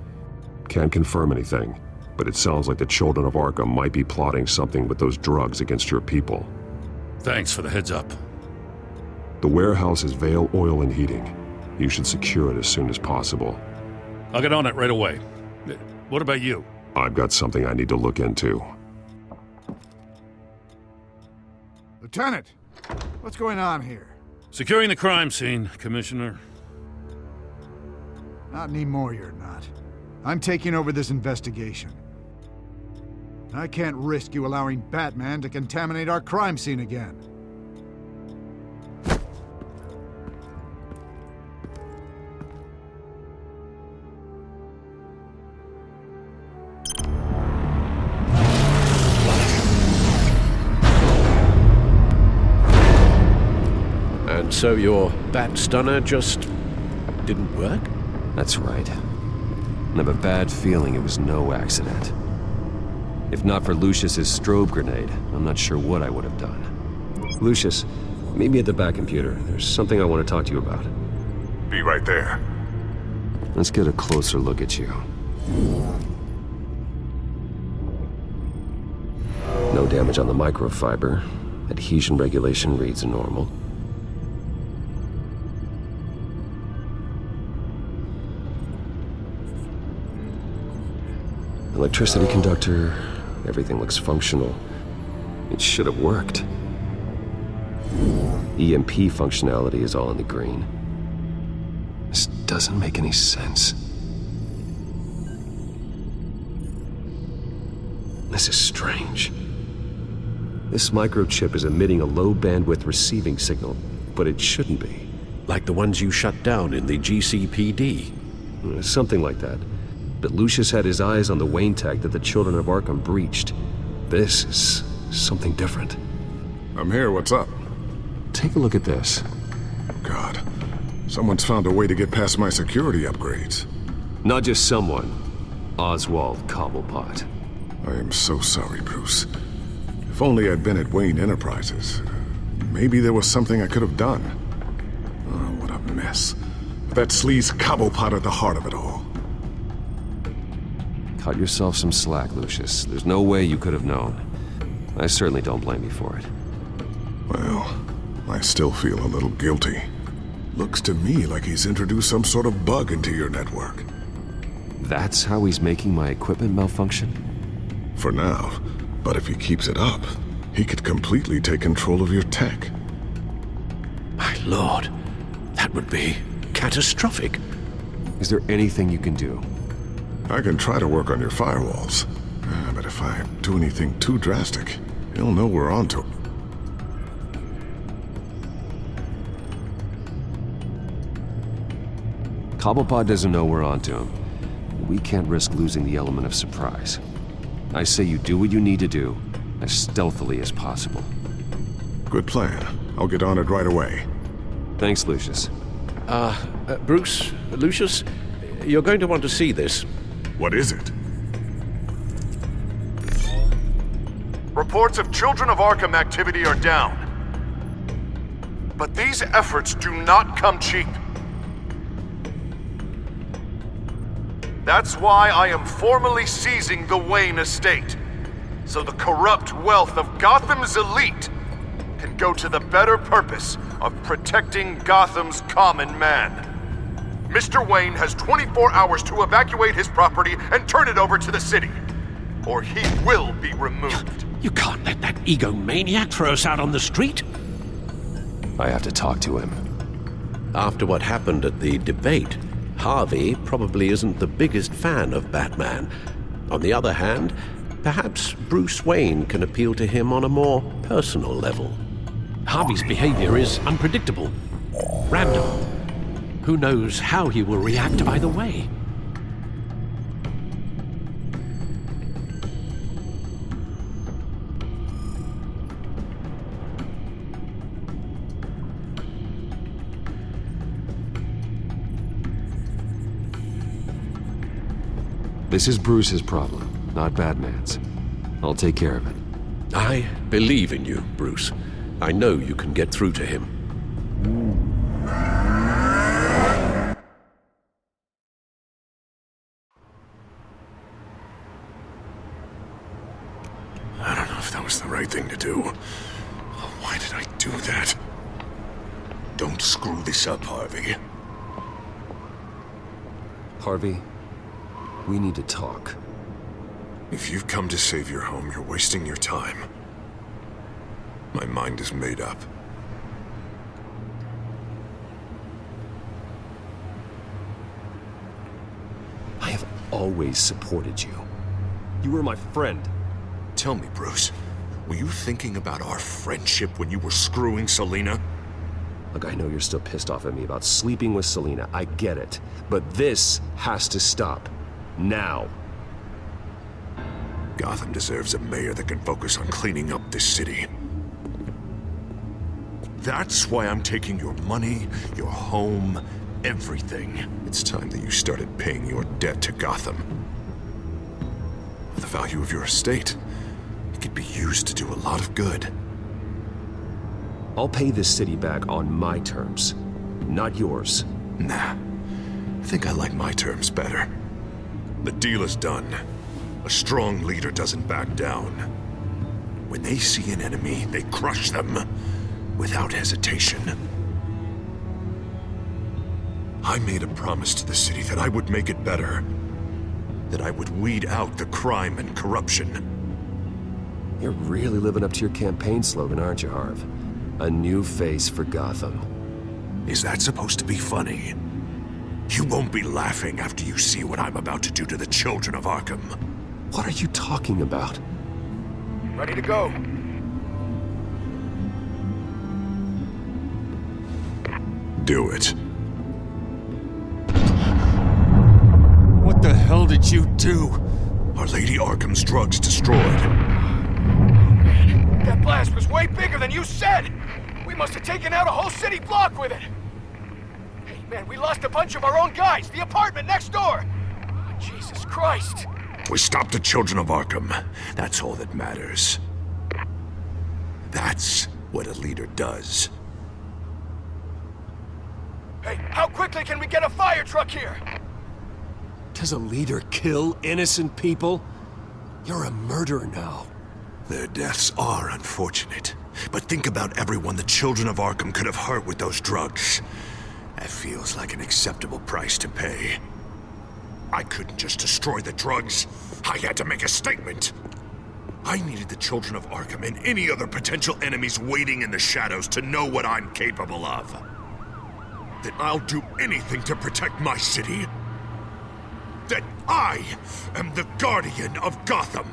Can't confirm anything, but it sounds like the children of Arkham might be plotting something with those drugs against your people. Thanks for the heads up. The warehouse is Vale Oil and Heating. You should secure it as soon as possible. I'll get on it right away. What about you? I've got something I need to look into. Lieutenant, what's going on here? Securing the crime scene, Commissioner. Not anymore, you're not. I'm taking over this investigation. I can't risk you allowing Batman to contaminate our crime scene again. And so your bat stunner just didn't work? That's right. I have a bad feeling it was no accident. If not for Lucius's strobe grenade, I'm not sure what I would have done. Lucius, meet me at the back computer. There's something I want to talk to you about. Be right there. Let's get a closer look at you. No damage on the microfiber. Adhesion regulation reads normal. Electricity conductor, everything looks functional. It should have worked. EMP functionality is all in the green. This doesn't make any sense. This is strange. This microchip is emitting a low bandwidth receiving signal, but it shouldn't be. Like the ones you shut down in the GCPD? Something like that. But Lucius had his eyes on the Wayne tech that the children of Arkham breached. This is something different. I'm here, what's up? Take a look at this. God, someone's found a way to get past my security upgrades. Not just someone. Oswald Cobblepot. I am so sorry, Bruce. If only I'd been at Wayne Enterprises. Maybe there was something I could have done. Oh, what a mess. That sleaze Cobblepot at the heart of it all. Cut yourself some slack, Lucius. There's no way you could have known. I certainly don't blame you for it. Well, I still feel a little guilty. Looks to me like he's introduced some sort of bug into your network. That's how he's making my equipment malfunction? For now. But if he keeps it up, he could completely take control of your tech. My lord, that would be catastrophic. Is there anything you can do? I can try to work on your firewalls. But if I do anything too drastic, he'll know we're onto it. Cobblepot doesn't know we're onto him. We can't risk losing the element of surprise. I say you do what you need to do, as stealthily as possible. Good plan. I'll get on it right away. Thanks, Lucius. Bruce, Lucius, you're going to want to see this. What is it? Reports of Children of Arkham activity are down. But these efforts do not come cheap. That's why I am formally seizing the Wayne estate, so the corrupt wealth of Gotham's elite can go to the better purpose of protecting Gotham's common man. Mr. Wayne has 24 hours to evacuate his property and turn it over to the city, or he will be removed. You can't let that egomaniac throw us out on the street. I have to talk to him. After what happened at the debate, Harvey probably isn't the biggest fan of Batman. On the other hand, perhaps Bruce Wayne can appeal to him on a more personal level. Harvey's behavior is unpredictable, random. Who knows how he will react either way? This is Bruce's problem, not Batman's. I'll take care of it. I believe in you, Bruce. I know you can get through to him. I don't know if that was the right thing to do. Why did I do that? Don't screw this up, Harvey. Harvey, we need to talk. If you've come to save your home, you're wasting your time. My mind is made up. I have always supported you. You were my friend. Tell me, Bruce, were you thinking about our friendship when you were screwing Selina? Look, I know you're still pissed off at me about sleeping with Selina. I get it. But this has to stop. Now. Gotham deserves a mayor that can focus on cleaning up this city. That's why I'm taking your money, your home, everything. It's time that you started paying your debt to Gotham. For the value of your estate, it could be used to do a lot of good. I'll pay this city back on my terms, not yours. Nah, I think I like my terms better. The deal is done. A strong leader doesn't back down. When they see an enemy, they crush them without hesitation. I made a promise to the city that I would make it better. That I would weed out the crime and corruption. You're really living up to your campaign slogan, aren't you, Harv? A new face for Gotham. Is that supposed to be funny? You won't be laughing after you see what I'm about to do to the children of Arkham. What are you talking about? Ready to go. Do it. What the hell did you do? Our Lady Arkham's drugs destroyed. Man, that blast was way bigger than you said! We must have taken out a whole city block with it! Hey, man, we lost a bunch of our own guys! The apartment next door! Oh, Jesus Christ! We stopped the children of Arkham. That's all that matters. That's what a leader does. Hey, how quickly can we get a fire truck here? Does a leader kill innocent people? You're a murderer now. Their deaths are unfortunate. But think about everyone the children of Arkham could have hurt with those drugs. That feels like an acceptable price to pay. I couldn't just destroy the drugs. I had to make a statement. I needed the children of Arkham and any other potential enemies waiting in the shadows to know what I'm capable of. That I'll do anything to protect my city. That I am the guardian of Gotham.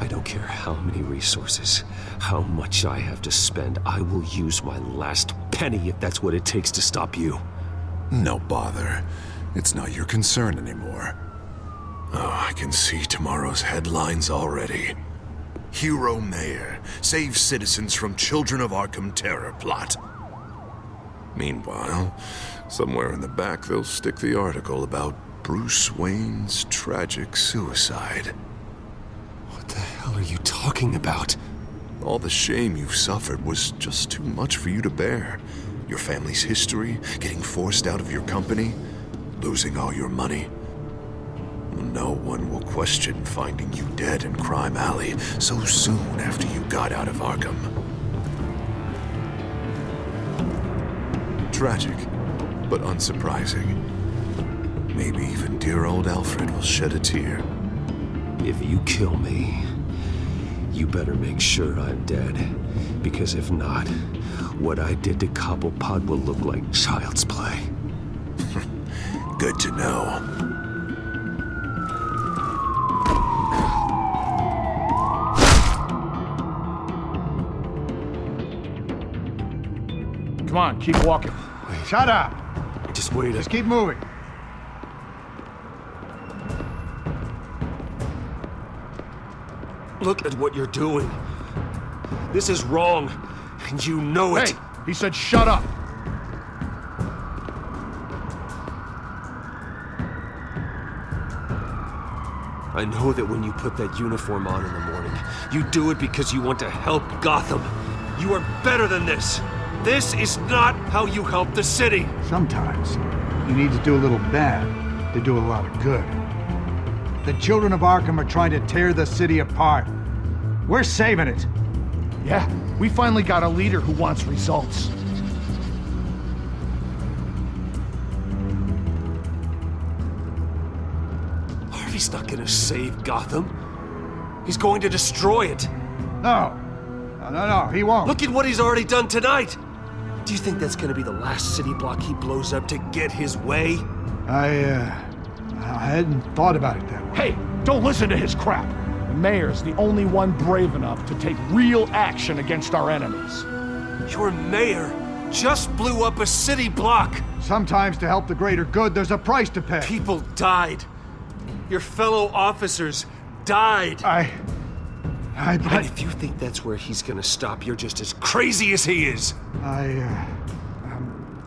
I don't care how many resources, how much I have to spend. I will use my last penny if that's what it takes to stop you. No bother. It's not your concern anymore. Oh, I can see tomorrow's headlines already. Hero Mayor saves citizens from Children of Arkham terror plot. Meanwhile, somewhere in the back they'll stick the article about Bruce Wayne's tragic suicide. What the hell are you talking about? All the shame you've suffered was just too much for you to bear. Your family's history, getting forced out of your company, losing all your money. No one will question finding you dead in Crime Alley so soon after you got out of Arkham. Tragic, but unsurprising. Maybe even dear old Alfred will shed a tear. If you kill me, you better make sure I'm dead. Because if not, what I did to Cobblepot will look like child's play. Good to know. Come on, keep walking. Wait. Shut up! Just wait. Just keep moving. Look at what you're doing. This is wrong, and you know it. Hey, he said shut up. I know that when you put that uniform on in the morning, you do it because you want to help Gotham. You are better than this. This is not how you help the city. Sometimes you need to do a little bad to do a lot of good. The children of Arkham are trying to tear the city apart. We're saving it. Yeah, we finally got a leader who wants results. Harvey's not gonna save Gotham. He's going to destroy it. No, he won't. Look at what he's already done tonight. Do you think that's gonna be the last city block he blows up to get his way? I hadn't thought about it that way. Hey, don't listen to his crap. The mayor's the only one brave enough to take real action against our enemies. Your mayor just blew up a city block. Sometimes to help the greater good, there's a price to pay. People died. Your fellow officers died. And if you think that's where he's gonna stop, you're just as crazy as he is.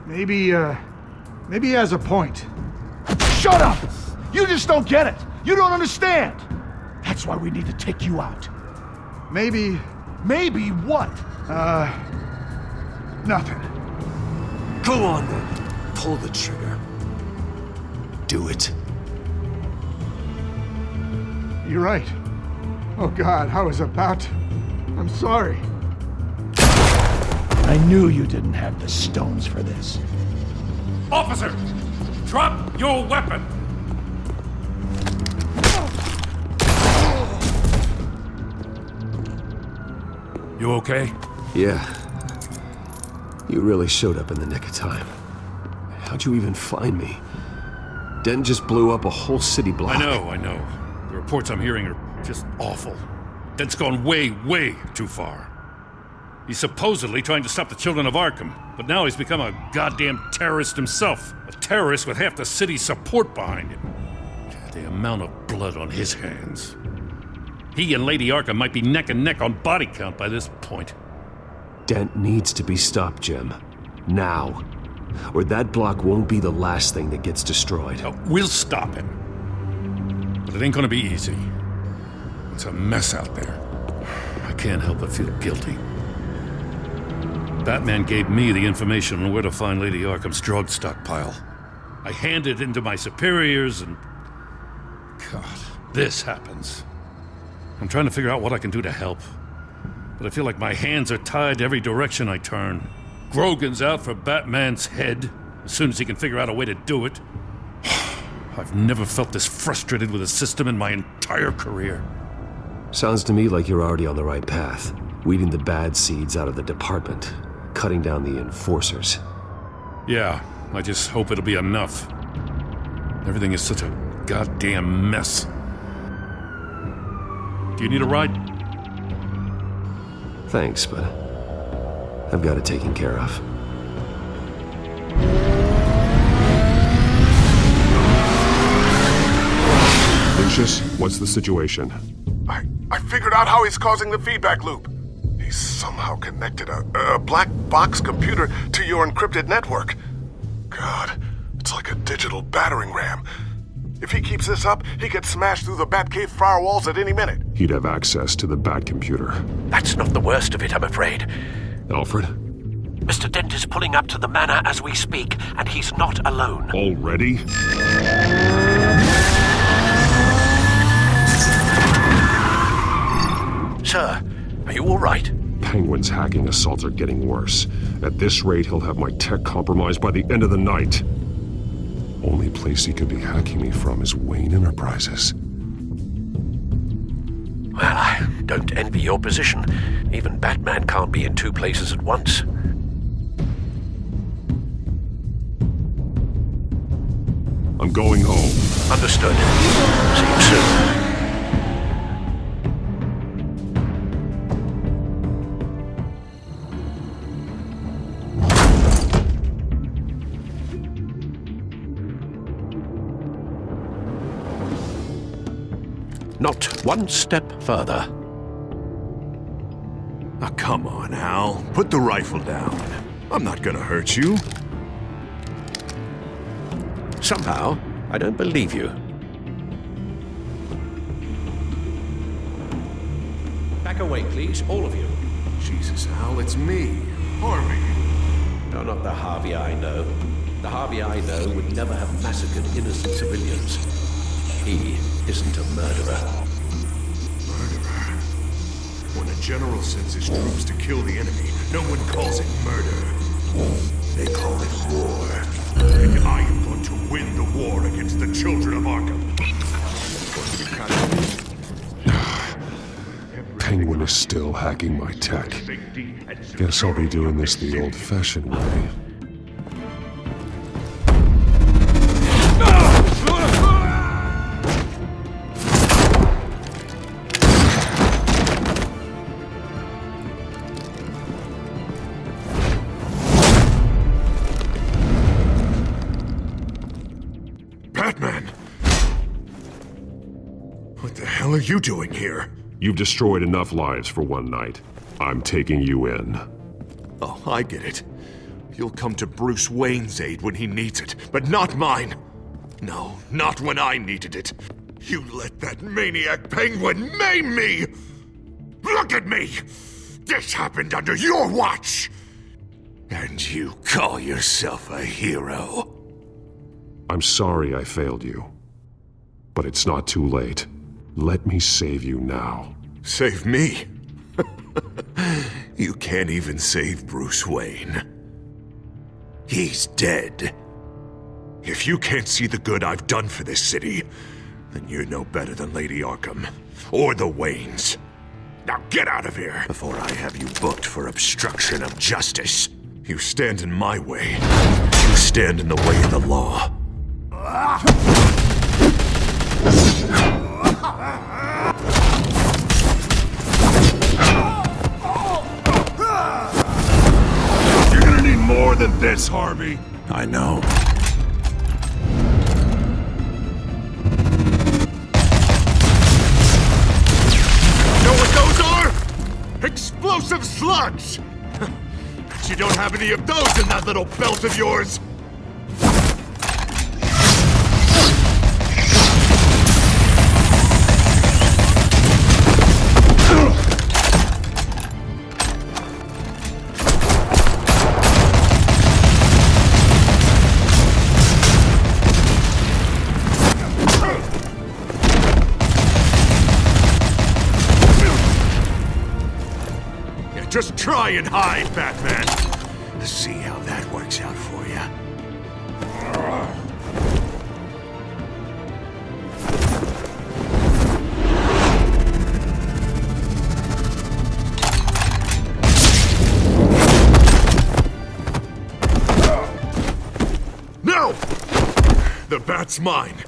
Maybe he has a point. Shut up! You just don't get it. You don't understand. That's why we need to take you out. Maybe what? Nothing. Go on then. Pull the trigger. Do it. You're right. Oh God, I was about to. I'm sorry. I knew you didn't have the stones for this. Officer! Drop your weapon! You okay? Yeah. You really showed up in the nick of time. How'd you even find me? Den just blew up a whole city block. I know. The reports I'm hearing are just awful. Den's gone way, way too far. He's supposedly trying to stop the children of Arkham, but now he's become a goddamn terrorist himself. A terrorist with half the city's support behind him. The amount of blood on his hands. He and Lady Arkham might be neck and neck on body count by this point. Dent needs to be stopped, Jim. Now. Or that block won't be the last thing that gets destroyed. We'll stop him. But it ain't gonna be easy. It's a mess out there. I can't help but feel guilty. Batman gave me the information on where to find Lady Arkham's drug stockpile. I handed it into my superiors and... God, this happens. I'm trying to figure out what I can do to help. But I feel like my hands are tied every direction I turn. Grogan's out for Batman's head as soon as he can figure out a way to do it. I've never felt this frustrated with a system in my entire career. Sounds to me like you're already on the right path. Weeding the bad seeds out of the department. Cutting down the enforcers. Yeah, I just hope it'll be enough. Everything is such a goddamn mess. Do you need a ride? Thanks, but I've got it taken care of. Lucius, what's the situation? I figured out how he's causing the feedback loop. He's somehow connected a black box computer to your encrypted network. God, it's like a digital battering ram. If he keeps this up, he could smash through the Batcave firewalls at any minute. He'd have access to the Bat computer. That's not the worst of it, I'm afraid. Alfred? Mr. Dent is pulling up to the manor as we speak, and he's not alone. Already? Sir, are you all right? Penguin's hacking assaults are getting worse. At this rate, he'll have my tech compromised by the end of the night. Only place he could be hacking me from is Wayne Enterprises. Well, I don't envy your position. Even Batman can't be in two places at once. I'm going home. Understood. See you soon. Not one step further. Now, come on, Al. Put the rifle down. I'm not gonna hurt you. Somehow, I don't believe you. Back away, please, all of you. Jesus, Al, it's me, Harvey. No, not the Harvey I know. The Harvey I know would never have massacred innocent civilians. He isn't a murderer. Murderer? When a general sends his troops to kill the enemy, no one calls it murder. They call it war. And I am going to win the war against the children of Arkham. Penguin is still hacking my tech. Guess I'll be doing this the old-fashioned way. Batman! What the hell are you doing here? You've destroyed enough lives for one night. I'm taking you in. Oh, I get it. You'll come to Bruce Wayne's aid when he needs it, but not mine. No, not when I needed it. You let that maniac Penguin maim me! Look at me! This happened under your watch! And you call yourself a hero? I'm sorry I failed you. But it's not too late. Let me save you now. Save me? You can't even save Bruce Wayne. He's dead. If you can't see the good I've done for this city, then you're no better than Lady Arkham. Or the Waynes. Now get out of here before I have you booked for obstruction of justice. You stand in my way. You stand in the way of the law. You're gonna need more than this, Harvey. I know. Know what those are? Explosive slugs! Bet you don't have any of those in that little belt of yours! Just try and hide, Batman. See how that works out for you. No! The bat's mine.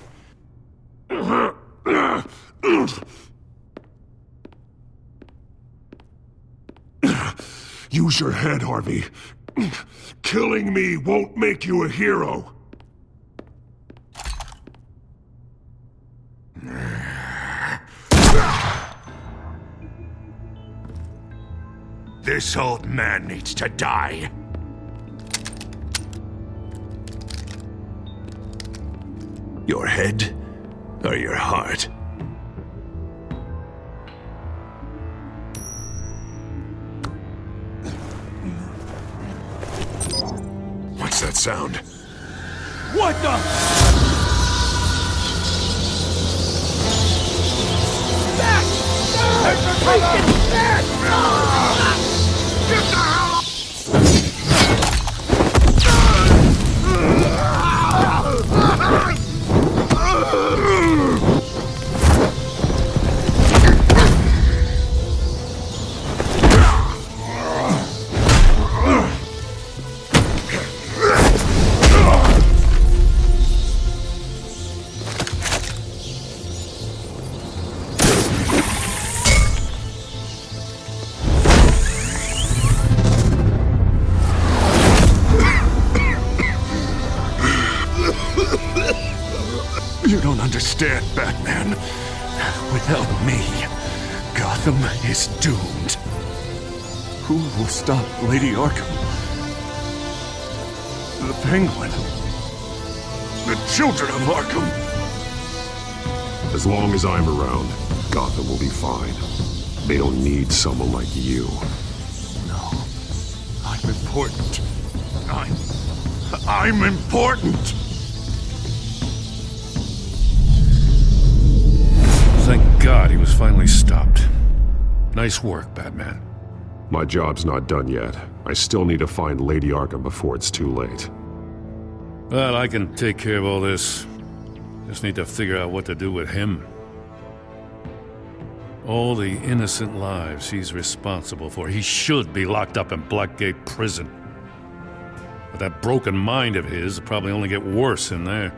Use your head, Harvey. Killing me won't make you a hero. This old man needs to die. Your head or your heart? What's that sound? What the? Get the hell You don't understand, Batman. Without me, Gotham is doomed. Who will stop Lady Arkham? The Penguin? The children of Arkham? As long as I'm around, Gotham will be fine. They don't need someone like you. No. I'm important. I'm important! Thank God he was finally stopped. Nice work, Batman. My job's not done yet. I still need to find Lady Arkham before it's too late. Well, I can take care of all this. Just need to figure out what to do with him. All the innocent lives he's responsible for. He should be locked up in Blackgate Prison. But that broken mind of his will probably only get worse in there.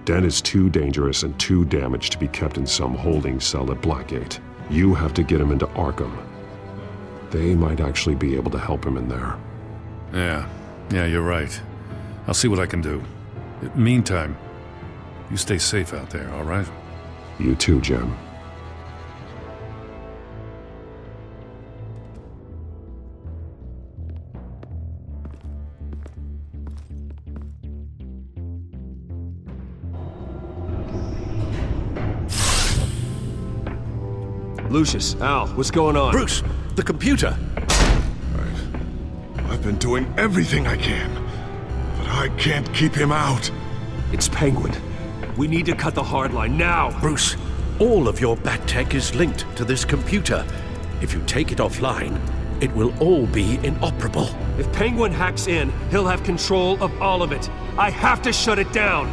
Den is too dangerous and too damaged to be kept in some holding cell at Blackgate. You have to get him into Arkham. They might actually be able to help him in there. Yeah, you're right. I'll see what I can do. Meantime, you stay safe out there, all right? You too, Jim. Lucius, Al, what's going on? Bruce, the computer! I've been doing everything I can, but I can't keep him out. It's Penguin. We need to cut the hard line now. Bruce, all of your bat tech is linked to this computer. If you take it offline, it will all be inoperable. If Penguin hacks in, he'll have control of all of it. I have to shut it down.